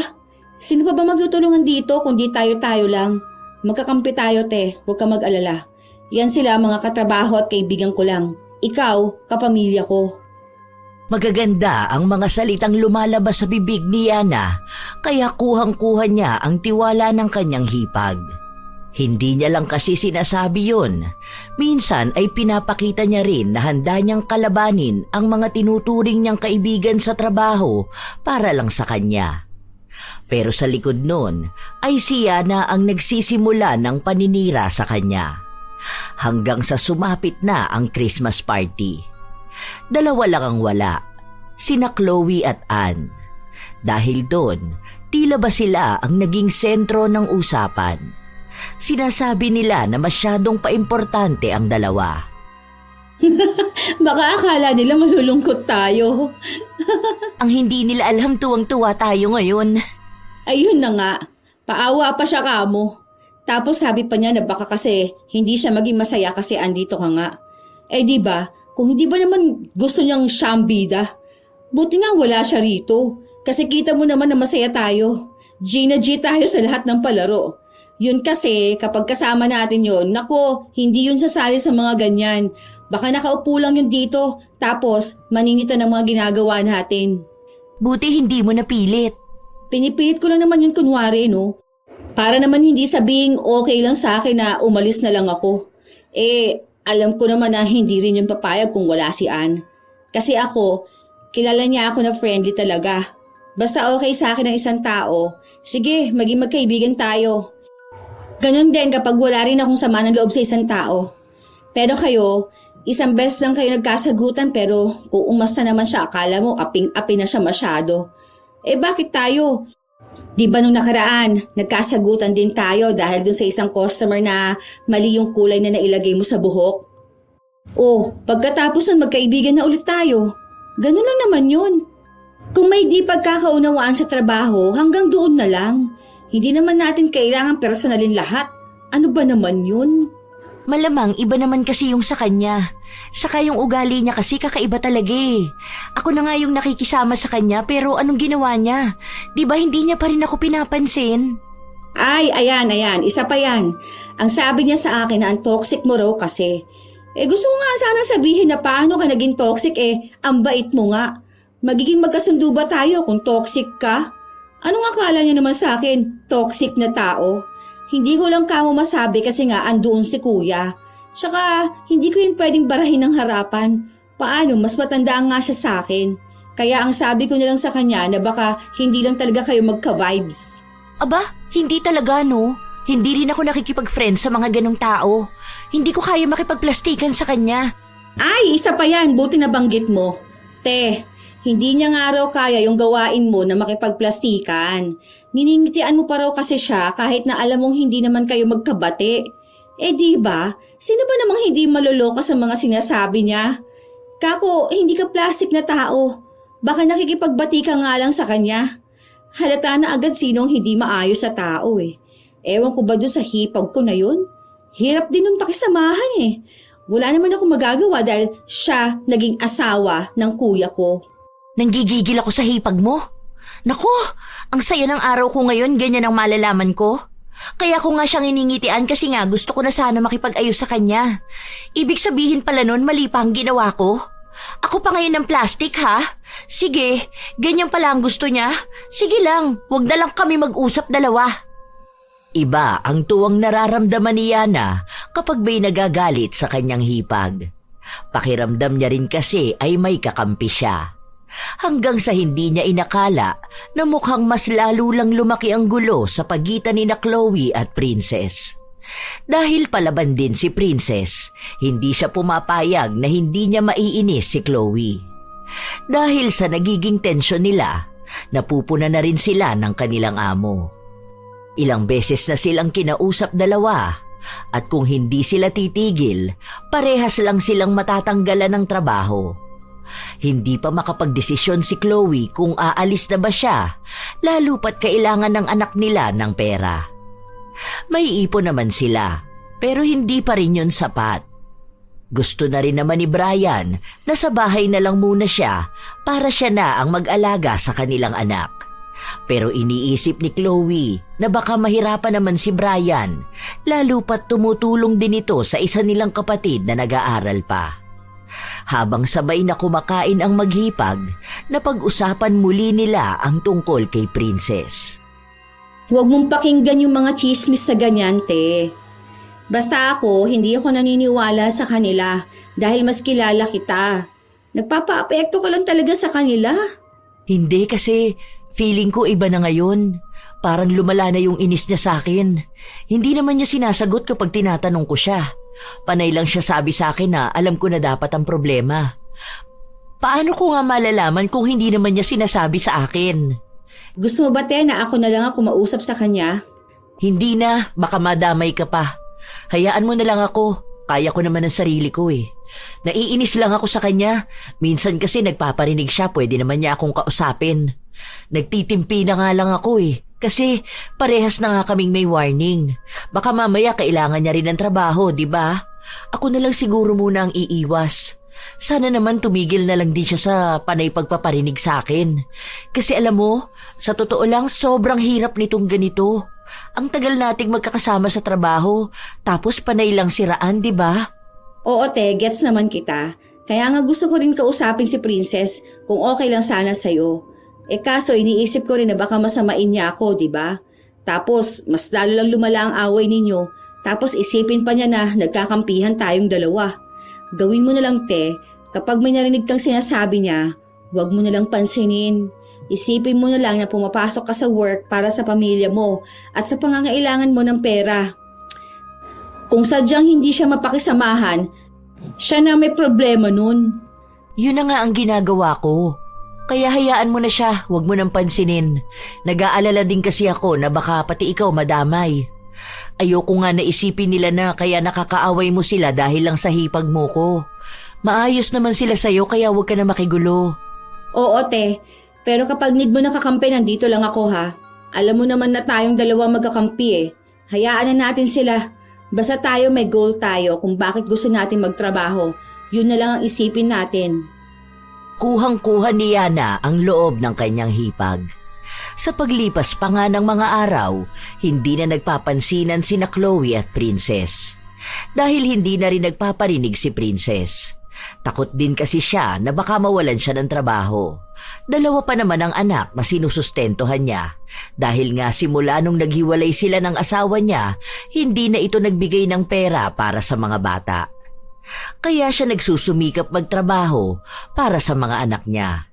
Sino pa ba magtutulungan dito kundi tayo-tayo lang? Magkakampi tayo, te. Huwag ka mag-alala. Yan sila mga katrabaho at kaibigan ko lang. Ikaw, kapamilya ko. Magaganda ang mga salitang lumalabas sa bibig ni Yana, kaya kuhang-kuha niya ang tiwala ng kanyang hipag. Hindi niya lang kasi sinasabi yun. Minsan ay pinapakita niya rin na handa niyang kalabanin ang mga tinuturing niyang kaibigan sa trabaho para lang sa kanya. Pero sa likod nun ay si Yana ang nagsisimula ng paninira sa kanya. Hanggang sa sumapit na ang Christmas party. Dalawa lang ang wala, sina Chloe at Ann. Dahil doon, tila ba sila ang naging sentro ng usapan. Sinasabi nila na masyadong paimportante ang dalawa. Baka akala nila malulungkot tayo. Ang hindi nila alam tuwang-tuwa tayo ngayon. Ayun na nga, paawa pa siya kamo. Tapos sabi pa niya na baka kasi hindi siya maging masaya kasi andito ka nga. Di ba, kung hindi ba naman gusto niyang siyang bida, buti nga wala siya rito. Kasi kita mo naman na masaya tayo. G na G tayo sa lahat ng palaro. Yun kasi, kapag kasama natin yun, nako, hindi yun sasali sa mga ganyan. Baka nakaupo lang yun dito, tapos maninita ng mga ginagawa natin. Buti hindi mo napilit. Pinipilit ko lang naman yun kunwari, no? Para naman hindi sabing okay lang sa akin na umalis na lang ako. Alam ko naman na hindi rin yung papayag kung wala si Ann. Kasi ako, kilala niya ako na friendly talaga. Basta okay sa akin ang isang tao, sige, maging magkaibigan tayo. Ganon din kapag wala rin akong sama ng loob sa isang tao. Pero kayo, isang beses lang kayo nagkasagutan pero kung umasta naman siya, akala mo aping-api na siya masyado. Bakit tayo? Di ba nung nakaraan, nagkasagutan din tayo dahil dun sa isang customer na mali yung kulay na nailagay mo sa buhok? Pagkatapos nun magkaibigan na ulit tayo. Ganun lang naman yun. Kung may di pagkakaunawaan sa trabaho, hanggang doon na lang. Hindi naman natin kailangan personalin lahat. Ano ba naman yun? Malamang iba naman kasi yung sa kanya. Saka yung ugali niya kasi kakaiba talaga eh. Ako na nga yung nakikisama sa kanya pero anong ginawa niya? Di ba hindi niya pa rin ako pinapansin? Ay, ayan, isa pa yan. Ang sabi niya sa akin na ang toxic mo raw kasi. Gusto ko nga sana sabihin na paano ka naging toxic ang bait mo nga. Magiging magkasundo ba tayo kung toxic ka? Anong akala niya naman sa akin, toxic na tao? Hindi ko lang kamo masabi kasi nga andoon si kuya. Tsaka, hindi ko yun pwedeng barahin ng harapan. Paano, mas matanda nga siya sa akin. Kaya ang sabi ko na lang sa kanya na baka hindi lang talaga kayo magka-vibes. Aba, hindi talaga no. Hindi rin ako nakikipag-friend sa mga ganong tao. Hindi ko kaya makipagplastikan sa kanya. Ay, isa pa yan, buti na banggit mo. Te, hindi niya nga raw kaya yung gawain mo na makipagplastikan. Niningitian mo pa raw kasi siya kahit na alam mong hindi naman kayo magkabati. Di ba? Sino ba namang hindi maloloka sa mga sinasabi niya? Kako, hindi ka plastic na tao. Baka nakikipagbati ka nga lang sa kanya. Halata na agad sinong hindi maayos sa tao Ewan ko ba dun sa hipag ko na yun? Hirap din nun pakisamahan Wala naman ako magagawa dahil siya naging asawa ng kuya ko. Nanggigigil ako sa hipag mo. Naku, ang saya ng araw ko ngayon, ganyan ang malalaman ko. Kaya ko nga siyang iningitian kasi nga gusto ko na sana makipag-ayos sa kanya. Ibig sabihin pala nun mali pa ang ginawa ko. Ako pa ngayon ng plastic ha? Sige, ganyan pala ang gusto niya. Sige lang, wag na lang kami mag-usap dalawa. Iba ang tuwang nararamdaman ni Yana kapag may nagagalit sa kanyang hipag. Pakiramdam niya rin kasi ay may kakampi siya. Hanggang sa hindi niya inakala na mukhang mas lalo lang lumaki ang gulo sa pagitan ni na Chloe at Princess. Dahil palaban din si Princess, hindi siya pumapayag na hindi niya maiinis si Chloe. Dahil sa nagiging tensyon nila, napupuna na rin sila ng kanilang amo. Ilang beses na silang kinausap dalawa at kung hindi sila titigil, parehas lang silang matatanggalan ng trabaho. Hindi pa makapagdesisyon si Chloe kung aalis na ba siya, lalo pat kailangan ng anak nila ng pera. May ipon naman sila, pero hindi pa rin yun sapat. Gusto na rin naman ni Brian na sa bahay na lang muna siya para siya na ang mag-alaga sa kanilang anak. Pero iniisip ni Chloe na baka mahirapan naman si Brian, lalo pat tumutulong din ito sa isa nilang kapatid na nag-aaral pa. Habang sabay na kumakain ang maghipag, napag-usapan muli nila ang tungkol kay Princess. Huwag mong pakinggan yung mga chismis sa ganyan, te. Basta ako, hindi ako naniniwala sa kanila dahil mas kilala kita. Nagpapa-apekto ka lang talaga sa kanila. Hindi kasi feeling ko iba na ngayon. Parang lumala na yung inis niya sa akin. Hindi naman niya sinasagot kapag tinatanong ko siya. Panay lang siya sabi sa akin na alam ko na dapat ang problema. Paano ko nga malalaman kung hindi naman niya sinasabi sa akin? Gusto mo ba, te, na ako na lang ako mausap sa kanya? Hindi na, baka madamay ka pa. Hayaan mo na lang ako. Kaya ko naman ang sarili ko Naiinis lang ako sa kanya. Minsan kasi nagpaparinig siya, pwede naman niya akong kausapin. Nagtitimpi na nga lang ako kasi parehas na nga kaming may warning. Baka mamaya kailangan niya rin ng trabaho, di ba? Ako na lang siguro muna ang iiwas. Sana naman tumigil na lang din siya sa panay pagpaparinig sa akin. Kasi alam mo, sa totoo lang sobrang hirap nitong ganito. Ang tagal nating magkakasama sa trabaho, tapos panay lang siraan, di ba? Oo, te, gets naman kita. Kaya nga gusto ko rin kausapin si Princess kung okay lang sana sa'yo. Kaso iniisip ko rin na baka masamain niya ako, di ba? Tapos mas lalo lang lumala ang away ninyo. Tapos isipin pa niya na nagkakampihan tayong dalawa. Gawin mo na lang, te, kapag may narinig kang sinasabi niya, huwag mo na lang pansinin. Isipin mo na lang na pumapasok ka sa work para sa pamilya mo at sa pangangailangan mo ng pera. Kung sadyang hindi siya mapakisamahan, siya na may problema nun. Yun na nga ang ginagawa ko. Kaya hayaan mo na siya, huwag mo nang pansinin. Nag-aalala din kasi ako na baka pati ikaw madamay. Ayoko nga naisipin nila na kaya nakakaaway mo sila dahil lang sa hipag mo ko. Maayos naman sila sa'yo kaya huwag ka na makigulo. Oo, te. Pero kapag need mo nakakampi, nandito lang ako ha. Alam mo naman na tayong dalawa magkakampi Hayaan na natin sila. Basta tayo may goal tayo kung bakit gusto natin magtrabaho. Yun na lang ang isipin natin. Kuhang-kuha ni Yana ang loob ng kanyang hipag. Sa paglipas pa nga ng mga araw, hindi na nagpapansinan sina Chloe at Princess. Dahil hindi na rin nagpaparinig si Princess. Takot din kasi siya na baka mawalan siya ng trabaho. Dalawa pa naman ang anak na sinusustentuhan niya. Dahil nga simula nung naghiwalay sila ng asawa niya, hindi na ito nagbigay ng pera para sa mga bata. Kaya siya nagsusumikap magtrabaho para sa mga anak niya.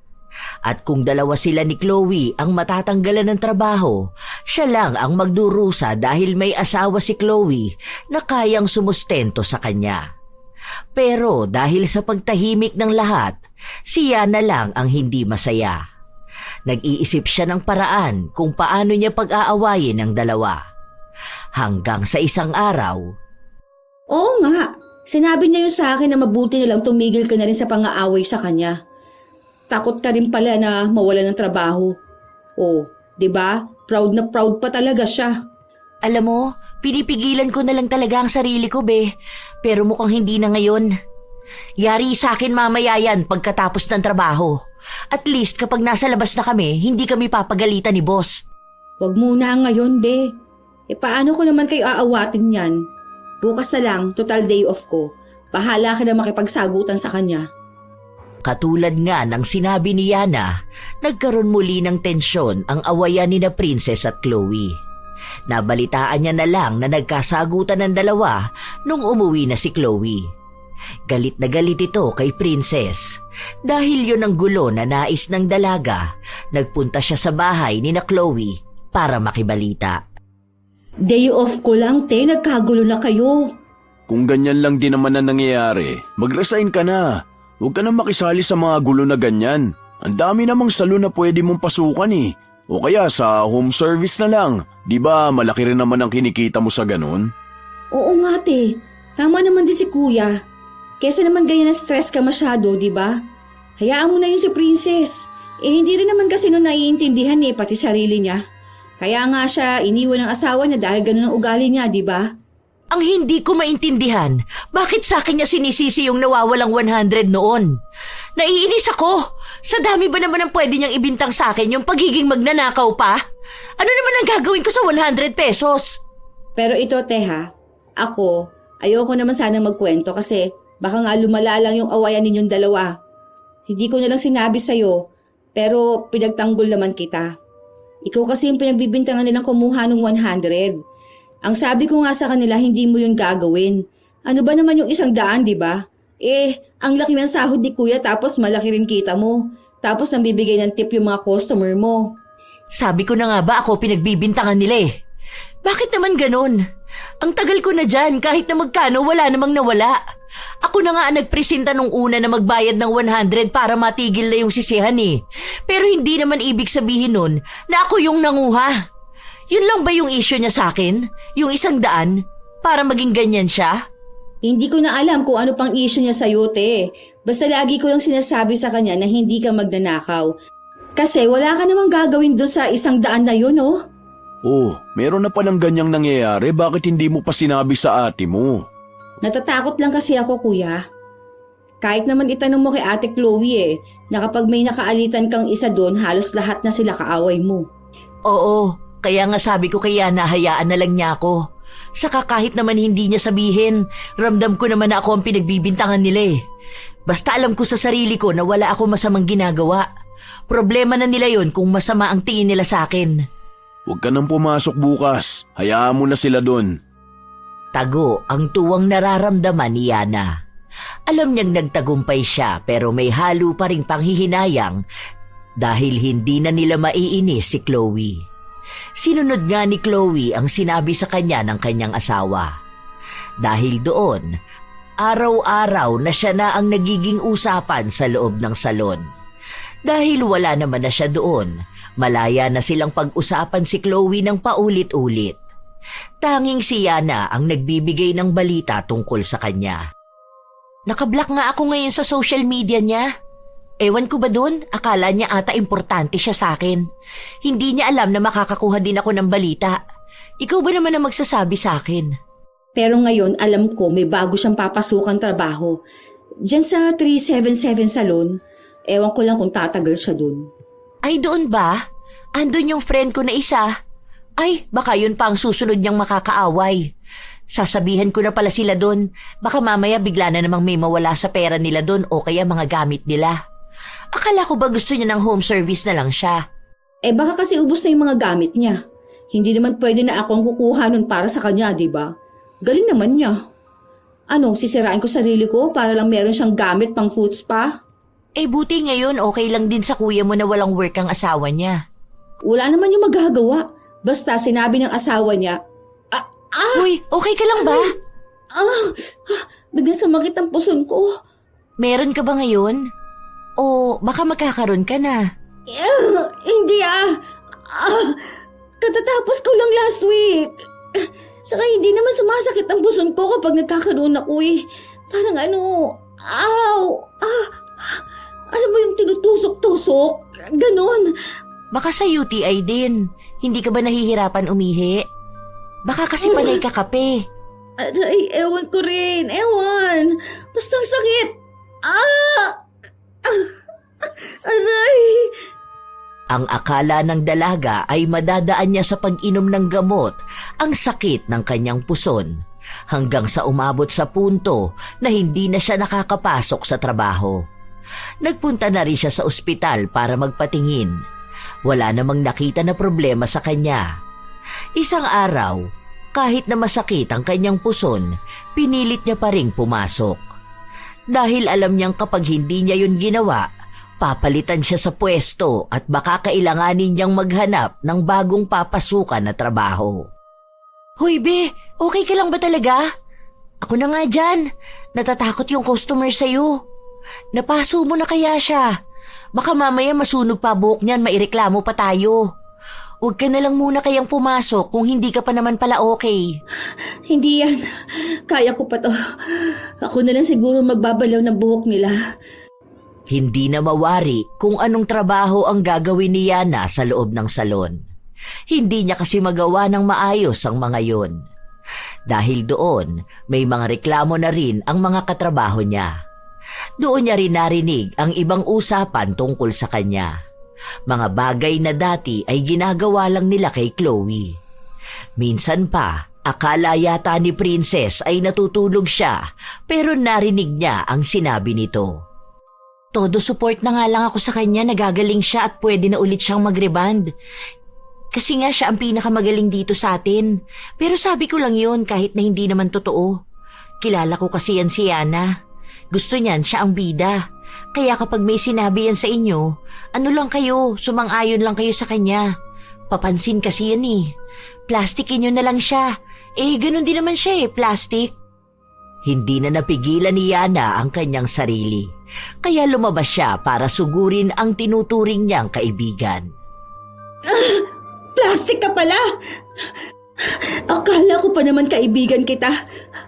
At kung dalawa sila ni Chloe ang matatanggalan ng trabaho, siya lang ang magdurusa dahil may asawa si Chloe na kayang sumustento sa kanya. Pero dahil sa pagtahimik ng lahat, si Yana lang ang hindi masaya. Nag-iisip siya ng paraan kung paano niya pag-aawayin ang dalawa. Hanggang sa isang araw, Oo nga, sinabi niya yun sa akin na mabuti na lang tumigil ka na rin sa pang-aaway sa kanya. Takot ka rin pala na mawala ng trabaho. Oh, 'di ba? Proud na proud pa talaga siya. alam mo, pinipigilan ko na lang talaga ang sarili ko, be. Pero mukhang hindi na ngayon. Yari sa akin mamaya yan pagkatapos ng trabaho. At least kapag nasa labas na kami, hindi kami papagalitan ni boss. Huwag muna ngayon, be. Paano ko naman kayo aawatin yan? Bukas na lang, total day off ko. Bahala ka na makipagsagutan sa kanya. Katulad nga ng sinabi ni Yana, nagkaroon muli ng tensyon ang awayan ni na Princess at Chloe. Nabalitaan niya na lang na nagkasagutan ng dalawa nung umuwi na si Chloe. Galit na galit ito kay Princess. Dahil yun ang gulo na nais ng dalaga, nagpunta siya sa bahay ni na Chloe para makibalita. Day off ko lang, te. Nagkagulo na kayo. Kung ganyan lang din naman ang nangyayari, mag-resign ka na. Huwag ka na makisali sa mga gulo na ganyan. Ang dami namang salon na pwede mong pasukan eh. O kaya sa home service na lang. Di ba malaki rin naman ang kinikita mo sa ganun? Oo nga, te. Tama naman din si kuya. Kesa naman ganyan na stress ka masyado, di ba? Hayaan mo na yun si Princess. Hindi rin naman kasi nun naiintindihan pati sarili niya. Kaya nga siya iniwan ng asawa niya dahil ganun ang ugali niya, di ba? Ang hindi ko maintindihan, bakit sa akin niya sinisisi yung nawawalang 100 noon? Naiinis ako! Sa dami ba naman ang pwede niyang ibintang sa akin yung pagiging magnanakaw pa? Ano naman ang gagawin ko sa 100 pesos? Pero ito, Teha, ako, ayoko naman sana magkwento kasi baka nga lumala lang yung awayan ninyong dalawa. Hindi ko na lang sinabi sa'yo, pero pinagtanggol naman kita. Ikaw kasi yung pinagbibintangan nilang kumuha ng 100. Ang sabi ko nga sa kanila, hindi mo yun gagawin. Ano ba naman yung 100, di ba? Ang laki ng sahod ni kuya tapos malaki rin kita mo. Tapos nambibigay ng tip yung mga customer mo. Sabi ko na nga ba ako pinagbibintangan nila eh. Bakit naman ganun? Ang tagal ko na dyan, kahit na magkano wala namang nawala. Ako na nga ang nagpresenta nung una na magbayad ng 100 para matigil na yung sisihan eh. Pero hindi naman ibig sabihin nun na ako yung nanguha. Yun lang ba yung issue niya sa akin? Yung 100? Para maging ganyan siya? Hindi ko na alam kung ano pang issue niya sa'yo, te. Basta lagi ko lang sinasabi sa kanya na hindi ka magnanakaw. Kasi wala ka namang gagawin doon sa 100 na yun, oh. Oh, meron na palang ganyang nangyayari, bakit hindi mo pa sinabi sa ate mo? Natatakot lang kasi ako, kuya. Kahit naman itanong mo kay ate Chloe na kapag may nakaalitan kang isa doon, halos lahat na sila kaaway mo. Oo, kaya nga sabi ko kay Yana, hayaan na lang niya ako. Saka kahit naman hindi niya sabihin, ramdam ko naman na ako ang pinagbibintangan nila eh. Basta alam ko sa sarili ko na wala ako masamang ginagawa. Problema na nila yon kung masama ang tingin nila sa akin. Huwag ka nang pumasok bukas, hayaan mo na sila doon. Tago ang tuwang nararamdaman ni Yana. Alam niyang nagtagumpay siya pero may halo pa ring panghihinayang dahil hindi na nila maiinis si Chloe. Sinunod nga ni Chloe ang sinabi sa kanya ng kanyang asawa. Dahil doon, araw-araw na siya na ang nagiging usapan sa loob ng salon. Dahil wala naman na siya doon, malaya na silang pag-usapan si Chloe ng paulit-ulit. Tanging si Yana ang nagbibigay ng balita tungkol sa kanya. Nakablock nga ako ngayon sa social media niya. Ewan ko ba dun? Akala niya ata importante siya sa akin. Hindi niya alam na makakakuha din ako ng balita. Ikaw ba naman ang magsasabi sa akin? Pero ngayon, alam ko may bago siyang papasukang trabaho. Diyan sa 377 Salon, ewan ko lang kung tatagal siya dun. Ay doon ba? andun yung friend ko na isa. Ay, baka yun pa ang susunod niyang makakaaway. Sasabihan ko na pala sila doon. Baka mamaya bigla na namang may mawala sa pera nila doon o kaya mga gamit nila. Akala ko ba gusto niya ng home service na lang siya? Baka kasi ubos na yung mga gamit niya. Hindi naman pwede na ako ang kukuha nun para sa kanya, di ba? Galing naman niya. Ano, sisirain ko sarili ko para lang meron siyang gamit pang food spa? Buti ngayon okay lang din sa kuya mo na walang work ang asawa niya. Wala naman yung magagawa. Basta sinabi ng asawa niya, Uy, okay ka lang ba? biglang sumakit ang puson ko. Meron ka ba ngayon? O baka magkakaroon ka na? Hindi katatapos ko lang last week. Saka hindi naman sumasakit ang puson ko kapag nagkakaroon ako eh. Parang ano mo yung tinutusok-tusok? Ganon. Baka sa UTI din. Hindi ka ba nahihirapan umihi? Baka kasi panay ka kape. Aray, ewan ko rin. Ewan. Basta ang sakit. Aray. Ang akala ng dalaga ay madadaan niya sa pag-inom ng gamot ang sakit ng kanyang puson hanggang sa umabot sa punto na hindi na siya nakakapasok sa trabaho. Nagpunta na rin siya sa ospital para magpatingin. Wala namang nakita na problema sa kanya. Isang araw, kahit na masakit ang kanyang puson, pinilit niya pa ring pumasok. Dahil alam niyang kapag hindi niya yun ginawa, papalitan siya sa pwesto at baka kailanganin niyang maghanap ng bagong papasukan na trabaho. Hoy be, okay ka lang ba talaga? Ako na nga dyan. Natatakot yung customer sa'yo. Napaso mo na kaya siya? Baka mamaya masunog pa buhok niyan, maireklamo pa tayo. Huwag ka na lang muna kayang pumasok kung hindi ka pa naman pala okay. Hindi yan. Kaya ko pa to. Ako na lang siguro magbabalaw ng buhok nila. Hindi na mawari kung anong trabaho ang gagawin ni Yana sa loob ng salon. Hindi niya kasi magawa ng maayos ang mga yon. Dahil doon, may mga reklamo na rin ang mga katrabaho niya. Doon niya rin narinig ang ibang usapan tungkol sa kanya. Mga bagay na dati ay ginagawa lang nila kay Chloe. Minsan pa, akala yata ni Princess ay natutulog siya pero narinig niya ang sinabi nito. Todo support na nga lang ako sa kanya, nagagaling siya at pwede na ulit siyang mag-reband. Kasi nga siya ang pinakamagaling dito sa atin. Pero sabi ko lang yun kahit na hindi naman totoo. Kilala ko kasi yan si Yana. Gusto niyan siya ang bida. Kaya kapag may sinabi yan sa inyo, ano lang kayo, sumang-ayon lang kayo sa kanya. Papansin kasi yan eh. Plastikin nyo na lang siya. Ganun din naman siya plastic. Hindi na napigilan ni Yana ang kanyang sarili. Kaya lumabas siya para sugurin ang tinuturing niyang kaibigan. Plastic ka pala! Akala ko pa naman kaibigan kita.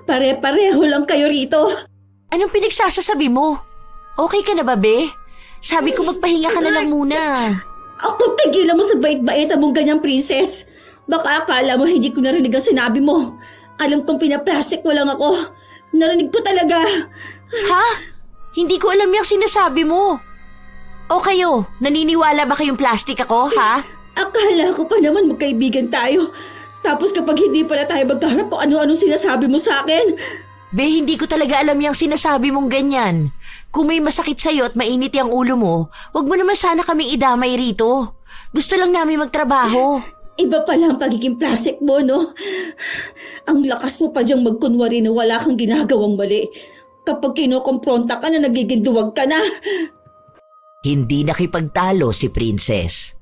Pare-pareho lang kayo rito. Anong pinagsasasabi mo? Okay ka na ba, be? Sabi ko magpahinga ka na lang muna. Ako, tigilan mo sa bait-bait mong ganyang princess. Baka akala mo hindi ko narinig ang sinabi mo. Alam kong pinaplastic mo lang ako. Narinig ko talaga. Ha? Hindi ko alam yung sinasabi mo. O kayo, naniniwala ba kayong plastic ako, ha? Akala ko pa naman magkaibigan tayo. Tapos kapag hindi pala tayo magkaharap kung ano-anong sinasabi mo sa akin. Be, hindi ko talaga alam yung sinasabi mong ganyan. Kung may masakit sa'yo at mainit yung ulo mo, wag mo naman sana kaming idamay rito. Gusto lang namin magtrabaho. Iba pala ang pagiging plastic mo, no? Ang lakas mo pa diyang magkunwari na wala kang ginagawang mali. Kapag kinukompronta ka na, nagiging duwag ka na. Hindi nakipagtalo si Princess.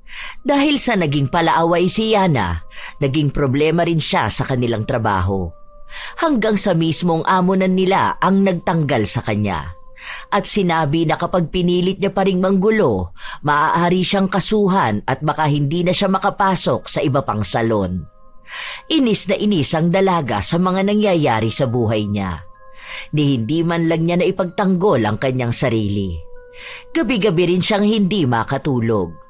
Dahil sa naging palaaway si Yana, naging problema rin siya sa kanilang trabaho. Hanggang sa mismong amonan nila ang nagtanggal sa kanya. At sinabi na kapag pinilit niya pa ring manggulo, maaari siyang kasuhan at baka hindi na siya makapasok sa iba pang salon. Inis na inis ang dalaga sa mga nangyayari sa buhay niya. Ni hindi man lang niya na ipagtanggol ang kanyang sarili. Gabi-gabi rin siyang hindi makatulog.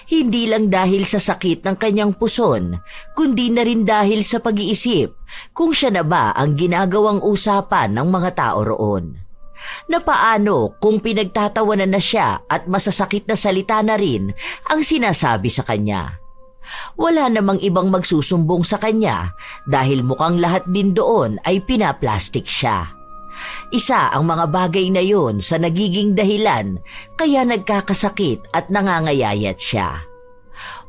Hindi lang dahil sa sakit ng kanyang puson, kundi na rin dahil sa pag-iisip kung siya na ba ang ginagawang usapan ng mga tao roon. Na paano kung pinagtatawanan na siya at masasakit na salita na rin ang sinasabi sa kanya. Wala namang ibang magsusumbong sa kanya dahil mukhang lahat din doon ay pinaplastik siya. Isa ang mga bagay na yon sa nagiging dahilan kaya nagkakasakit at nangangayayat siya.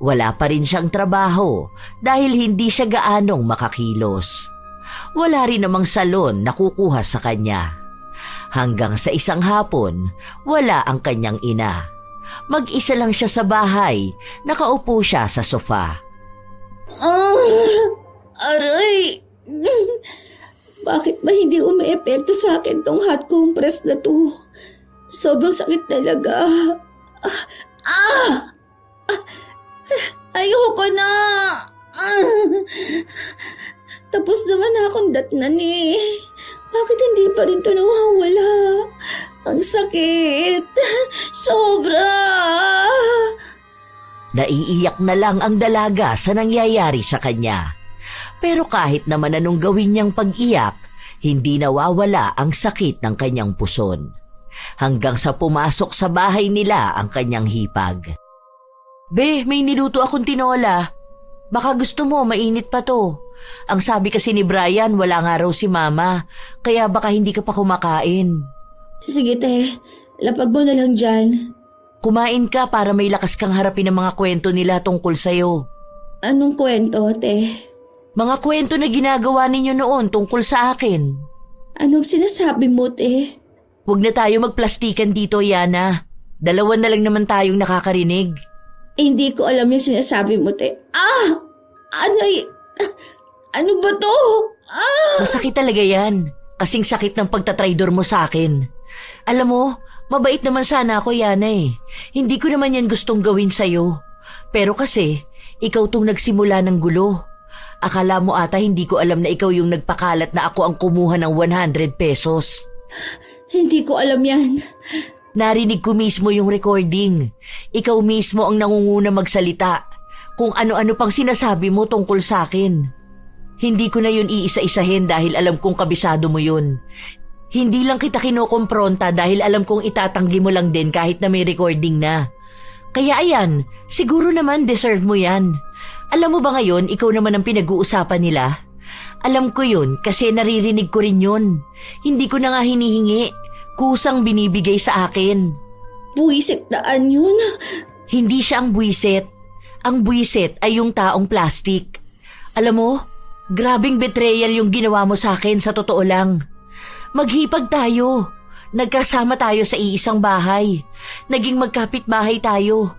Wala pa rin siyang trabaho dahil hindi siya gaanong makakilos. Wala rin namang salon na kukuha sa kanya. Hanggang sa isang hapon, wala ang kanyang ina. Mag-isa lang siya sa bahay, nakaupo siya sa sofa. Aray! Bakit ba hindi umiepekto sa akin tong hot compress na to? Sobrang sakit talaga. Ayoko na! Tapos naman akong datnan eh. Bakit hindi pa rin to nawawala? Ang sakit! Sobra! Naiiyak na lang ang dalaga sa nangyayari sa kanya. Pero kahit naman anong gawin niyang pag-iyak, hindi nawawala ang sakit ng kanyang puson. Hanggang sa pumasok sa bahay nila ang kanyang hipag. Be, may niluto akong tinola. Baka gusto mo, mainit pa to. Ang sabi kasi ni Brian, wala nga raw si Mama, kaya baka hindi ka pa kumakain. Sige te, lapag mo na lang dyan. Kumain ka para may lakas kang harapin ang mga kwento nila tungkol sa'yo. Anong kwento, te? Mga kwento na ginagawa ninyo noon tungkol sa akin. Anong sinasabi mo, te? Huwag na tayo magplastikan dito, Yana. Dalawa na lang naman tayong nakakarinig. Hindi ko alam yung sinasabi mo, te. Anay! Ano ba to? Masakit talaga yan. Kasing sakit ng pagtatraidor mo sa akin. Alam mo, mabait naman sana ako, Yana eh. Hindi ko naman yan gustong gawin sa'yo. Pero kasi, ikaw tong nagsimula ng gulo. Akala mo ata hindi ko alam na ikaw yung nagpakalat na ako ang kumuha ng 100 pesos. Hindi ko alam yan. Narinig ko mismo yung recording. Ikaw mismo ang nangunguna magsalita. Kung ano-ano pang sinasabi mo tungkol sa akin. Hindi ko na yun iisa-isahin dahil alam kong kabisado mo yun. Hindi lang kita kinokompronta dahil alam kong itatanggi mo lang din kahit na may recording na. Kaya ayan, siguro naman deserve mo yan. Alam mo ba ngayon, ikaw naman ang pinag-uusapan nila? Alam ko yun kasi naririnig ko rin yun. Hindi ko na nga hinihingi. Kusang binibigay sa akin. Buwisit daan yun. Hindi siya ang buwisit. Ang buwisit ay yung taong plastic. Alam mo, grabing betrayal yung ginawa mo sa akin sa totoo lang. Maghipag tayo. Nagkasama tayo sa iisang bahay. Naging magkapit-bahay tayo.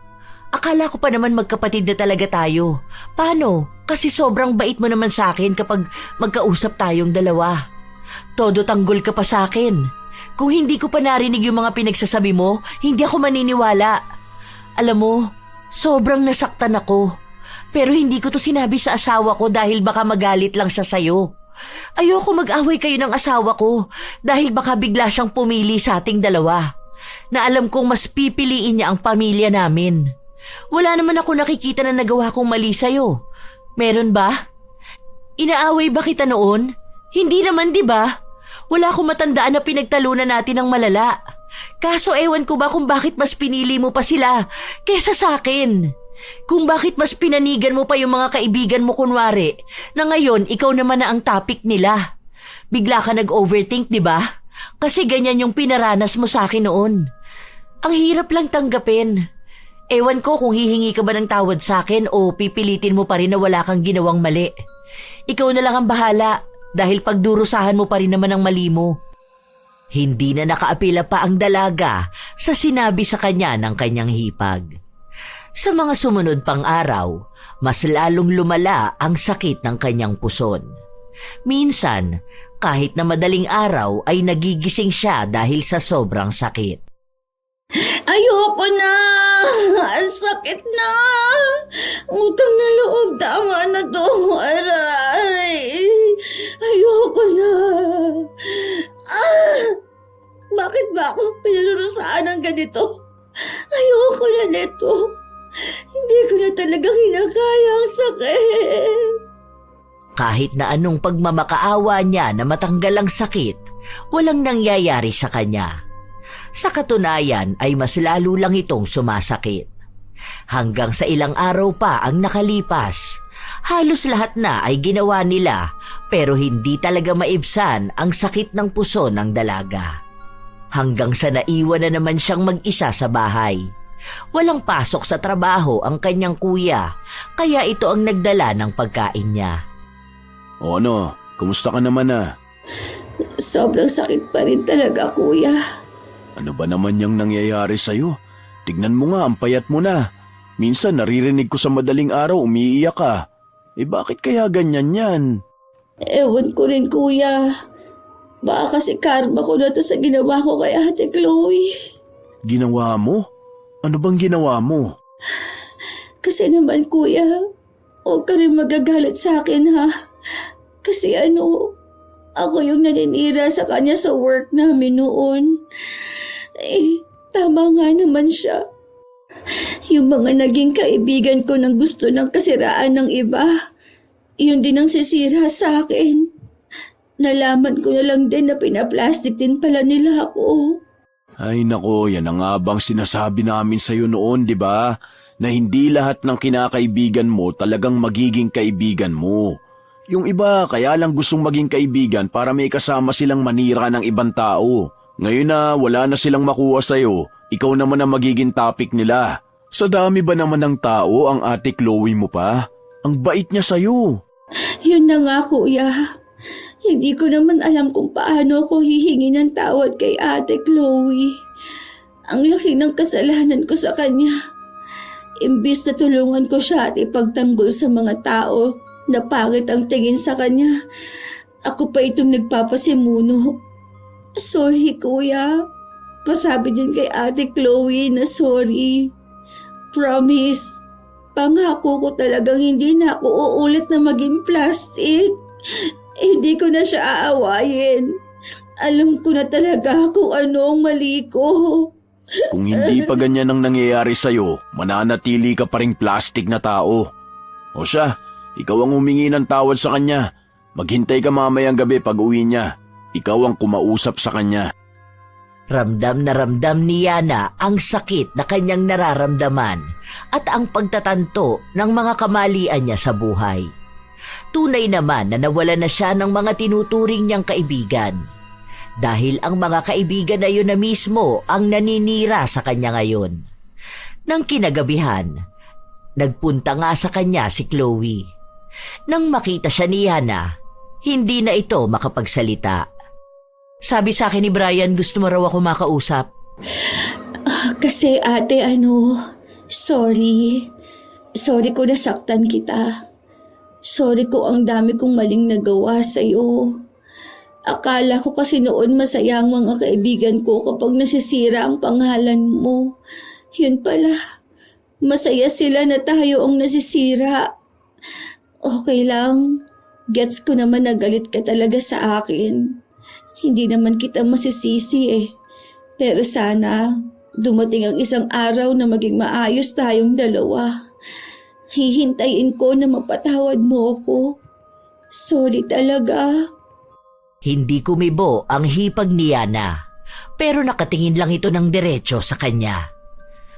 Akala ko pa naman magkapatid na talaga tayo. Paano? Kasi sobrang bait mo naman sa akin kapag magkausap tayong dalawa. Todo tanggol ka pa sa akin. Kung hindi ko pa narinig yung mga pinagsasabi mo, hindi ako maniniwala. Alam mo, sobrang nasaktan ako. Pero hindi ko to sinabi sa asawa ko dahil baka magalit lang siya sa'yo. Ayoko mag-away kayo ng asawa ko dahil baka bigla siyang pumili sa ating dalawa. Na alam kong mas pipiliin niya ang pamilya namin. Wala naman ako nakikita na nagawa kong mali sa'yo. Meron ba? Inaaway ba kita noon? Hindi naman, di ba? Wala akong matandaan na pinagtalunan natin ng malala. Kaso ewan ko ba kung bakit mas pinili mo pa sila kesa sa akin. Kung bakit mas pinanigan mo pa yung mga kaibigan mo kunwari na ngayon ikaw naman na ang topic nila. Bigla ka nag-overthink, di ba? Kasi ganyan yung pinaranas mo sa akin noon. Ang hirap lang tanggapin. Ewan ko kung hihingi ka ba ng tawad sa akin o pipilitin mo pa rin na wala kang ginawang mali. Ikaw na lang ang bahala dahil pagdurusahan mo pa rin naman ang mali mo. Hindi na nakaapila pa ang dalaga sa sinabi sa kanya ng kanyang hipag. Sa mga sumunod pang araw, mas lalong lumala ang sakit ng kanyang puson. Minsan, kahit na madaling araw ay nagigising siya dahil sa sobrang sakit. Ayoko na! Ang sakit na! Utang na loob, tama na to. Aray! Ayoko na! Bakit ba ako pinarurusaan ng ganito? Ayoko na nito. Hindi ko na talaga kinakaya ang sakit. Kahit na anong pagmamakaawa niya na matanggal ang sakit, walang nangyayari sa kanya. Sa katunayan ay mas lalo lang itong sumasakit. Hanggang sa ilang araw pa ang nakalipas. Halos lahat na ay ginawa nila pero hindi talaga maibsan ang sakit ng puso ng dalaga. Hanggang sa naiwan na naman siyang mag-isa sa bahay. Walang pasok sa trabaho ang kanyang kuya, kaya ito ang nagdala ng pagkain niya. O ano, kumusta ka naman na? Sobrang sakit pa rin talaga, kuya. Ano ba naman yung nangyayari sa'yo? Tignan mo nga, ang payat mo na. Minsan naririnig ko sa madaling araw umiiyak ka. Bakit kaya ganyan yan? Ewan ko rin, kuya. Baka kasi karma ko na to sa ginawa ko kay Ate Chloe. Ginawa mo? Ano bang ginawa mo? Kasi naman, kuya, huwag ka rin magagalit sa akin, ha? Kasi ako yung naninira sa kanya sa work namin noon. Tama nga naman siya. Yung mga naging kaibigan ko nang gusto ng kasiraan ng iba, yun din ang sisira sa akin. Nalaman ko na lang din na pinaplastic din pala nila ako. Ay nako, yan ang nga bang sinasabi namin sa'yo noon, di ba? Na hindi lahat ng kinakaibigan mo talagang magiging kaibigan mo. Yung iba kaya lang gustong maging kaibigan para may kasama silang manira ng ibang tao. Ngayon na wala na silang makuha sa'yo, ikaw naman ang magiging topic nila. Sa dami ba naman ng tao ang Ate Chloe mo pa? Ang bait niya sa'yo. Yun na nga, kuya. Hindi ko naman alam kung paano ako hihingi ng tawad kay Ate Chloe. Ang laki ng kasalanan ko sa kanya. Imbis na tulungan ko siya at ipagtanggol sa mga tao na pangit ang tingin sa kanya, ako pa itong nagpapasimuno. Sorry, kuya. Pasabi din kay Ate Chloe na sorry. Promise, pangako ko talagang hindi na ako uulit na maging plastic. Hindi ko na siya aawayin. Alam ko na talaga kung ano ang mali ko. Kung hindi pa ganyan ang nangyayari sa'yo, mananatili ka pa ring plastic na tao. O siya, ikaw ang humingi ng tawad sa kanya. Maghintay ka mamayang gabi pag uwi niya. Ikaw ang kumausap sa kanya. Ramdam na ramdam ni Yana ang sakit na kanyang nararamdaman at ang pagtatanto ng mga kamalian niya sa buhay. Tunay naman na nawala na siya ng mga tinuturing niyang kaibigan. Dahil ang mga kaibigan na yun na mismo ang naninira sa kanya ngayon. Nang kinagabihan, nagpunta nga sa kanya si Chloe. Nang makita siya ni Yana, hindi na ito makapagsalita. Sabi sa akin ni Brian, gusto mo raw ako makausap. Kasi ate, sorry. Sorry ko nasaktan kita. Sorry ko ang dami kong maling nagawa sa'yo. Akala ko kasi noon masaya ang mga kaibigan ko kapag nasisira ang pangalan mo. Yun pala, masaya sila na tayo ang nasisira. Okay lang, gets ko naman na galit ka talaga sa akin. Hindi naman kita masisisi Pero sana dumating ang isang araw na maging maayos tayong dalawa. Hihintayin ko na mapatawad mo ako. Sorry talaga. Hindi kumibo ang hipag ni Yana, pero nakatingin lang ito ng diretso sa kanya.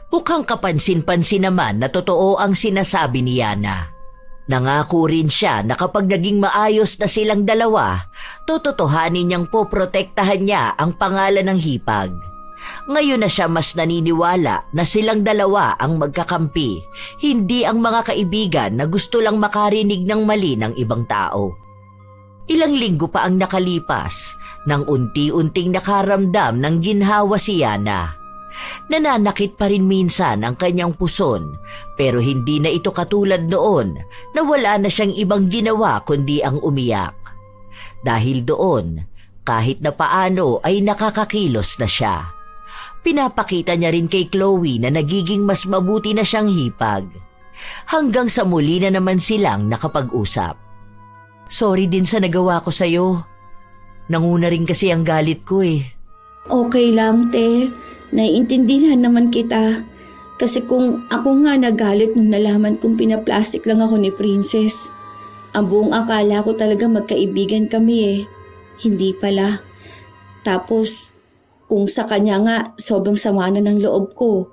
Mukhang kapansin-pansin naman na totoo ang sinasabi ni Yana. Nangako rin siya na kapag naging maayos na silang dalawa, tototohanin niyang poprotektahan niya ang pangalan ng hipag. Ngayon na siya mas naniniwala na silang dalawa ang magkakampi, hindi ang mga kaibigan na gusto lang makarinig ng mali ng ibang tao. Ilang linggo pa ang nakalipas nang unti-unting nakaramdam ng ginhawa si Yana. Nananakit pa rin minsan ang kanyang puson, pero hindi na ito katulad noon na wala na siyang ibang ginawa kundi ang umiyak. Dahil doon, kahit na paano ay nakakakilos na siya. Pinapakita niya rin kay Chloe na nagiging mas mabuti na siyang hipag. Hanggang sa muli na naman silang nakapag-usap. Sorry din sa nagawa ko sa'yo. Nanguna rin kasi ang galit ko Okay lang, te. Naiintindihan naman kita. Kasi kung ako nga nagalit nung nalaman kong pinaplastic lang ako ni Princess. Ang buong akala ko talaga magkaibigan kami Hindi pala. Tapos, kung sa kanya nga sobrang sama na ng loob ko,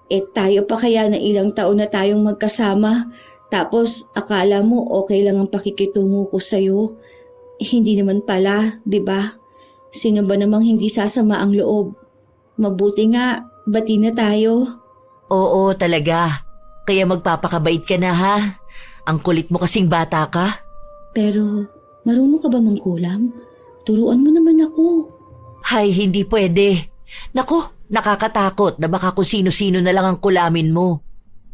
Tayo pa kaya na ilang taon na tayong magkasama, tapos akala mo okay lang ang pakikitungo ko sa'yo. Hindi naman pala, di ba? Sino ba namang hindi sasama ang loob? Mabuti nga, bati na tayo. Oo, talaga. Kaya magpapakabait ka na ha. Ang kulit mo kasing bata ka. Pero, marunong ka ba mangkulam? Turuan mo naman ako. Hay, hindi pwede. Naku, nakakatakot na baka kung sino-sino na lang ang kulamin mo.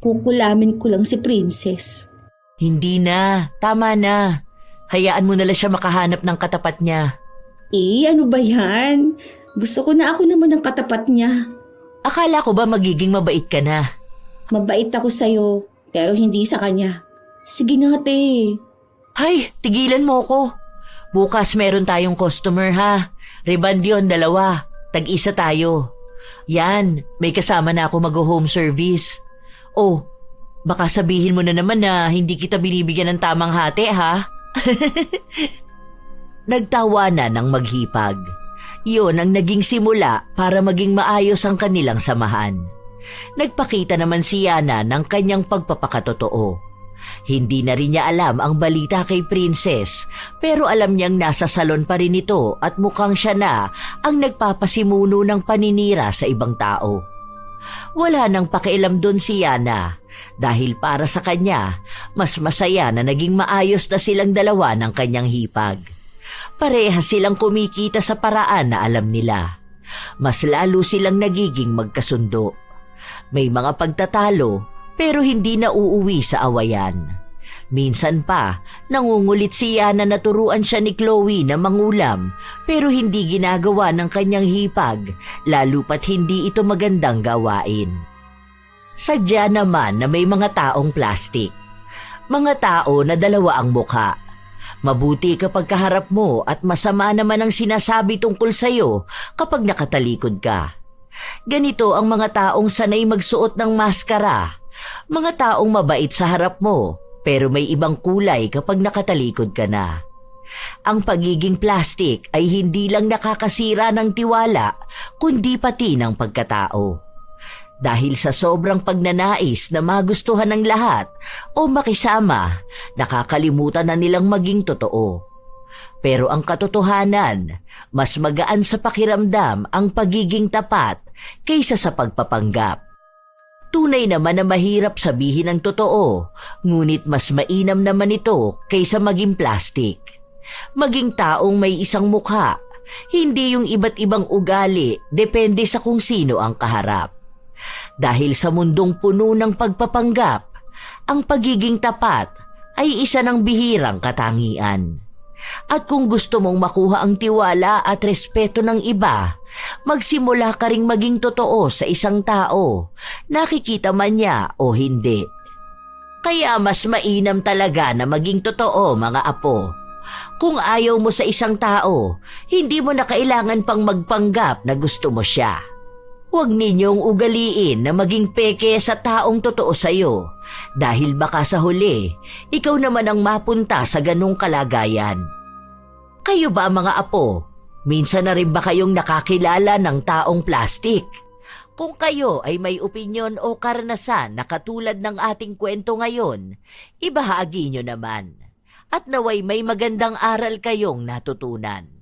Kukulamin ko lang si Princess. Hindi na, tama na. Hayaan mo na lang siya makahanap ng katapat niya. Ano ba yan? Gusto ko na ako naman ang katapat niya. Akala ko ba magiging mabait ka na? Mabait ako sa'yo, pero hindi sa kanya. Sige na, te. Hay, tigilan mo ko. Bukas meron tayong customer ha. Reband yun, 2. Tag-isa tayo. Yan, may kasama na ako mag-home service. Oh, baka sabihin mo na naman na hindi kita binibigyan ng tamang hati ha. Nagtawanan ng maghipag. Iyon ang naging simula para maging maayos ang kanilang samahan. Nagpakita naman si Yana ng kanyang pagpapakatotoo. Hindi na rin niya alam ang balita kay Princess, pero alam niyang nasa salon pa rin ito at mukhang siya na ang nagpapasimuno ng paninira sa ibang tao. Wala nang pakialam doon si Yana dahil para sa kanya, mas masaya na naging maayos na silang dalawa ng kanyang hipag. Parehas silang kumikita sa paraan na alam nila. Mas lalo silang nagiging magkasundo. May mga pagtatalo pero hindi na uuwi sa awayan. Minsan pa, nangungulit si Yana na turuan siya ni Chloe na mangulam pero hindi ginagawa ng kanyang hipag, lalo pat hindi ito magandang gawain. Sadya naman na may mga taong plastik. Mga tao na 2 ang mukha. Mabuti kapag kaharap mo at masama naman ang sinasabi tungkol sa'yo kapag nakatalikod ka. Ganito ang mga taong sanay magsuot ng maskara. Mga taong mabait sa harap mo, pero may ibang kulay kapag nakatalikod ka na. Ang pagiging plastic ay hindi lang nakakasira ng tiwala, kundi pati ng pagkatao. Dahil sa sobrang pagnanais na magustuhan ng lahat o makisama, nakakalimutan na nilang maging totoo. Pero ang katotohanan, mas magaan sa pakiramdam ang pagiging tapat kaysa sa pagpapanggap. Tunay naman na mahirap sabihin ang totoo, ngunit mas mainam naman ito kaysa maging plastic. Maging taong may isang mukha, hindi yung iba't ibang ugali, depende sa kung sino ang kaharap. Dahil sa mundong puno ng pagpapanggap, ang pagiging tapat ay isa ng bihirang katangian. At kung gusto mong makuha ang tiwala at respeto ng iba, magsimula ka ring maging totoo sa isang tao, nakikita man niya o hindi. Kaya mas mainam talaga na maging totoo, mga apo. Kung ayaw mo sa isang tao, hindi mo na kailangan pang magpanggap na gusto mo siya. Huwag ninyong ugaliin na maging peke sa taong totoo sa'yo dahil baka sa huli, ikaw naman ang mapunta sa ganong kalagayan. Kayo ba mga apo, minsan na rin ba kayong nakakilala ng taong plastik? Kung kayo ay may opinyon o karanasan na katulad ng ating kwento ngayon, ibahagi nyo naman. At naway may magandang aral kayong natutunan.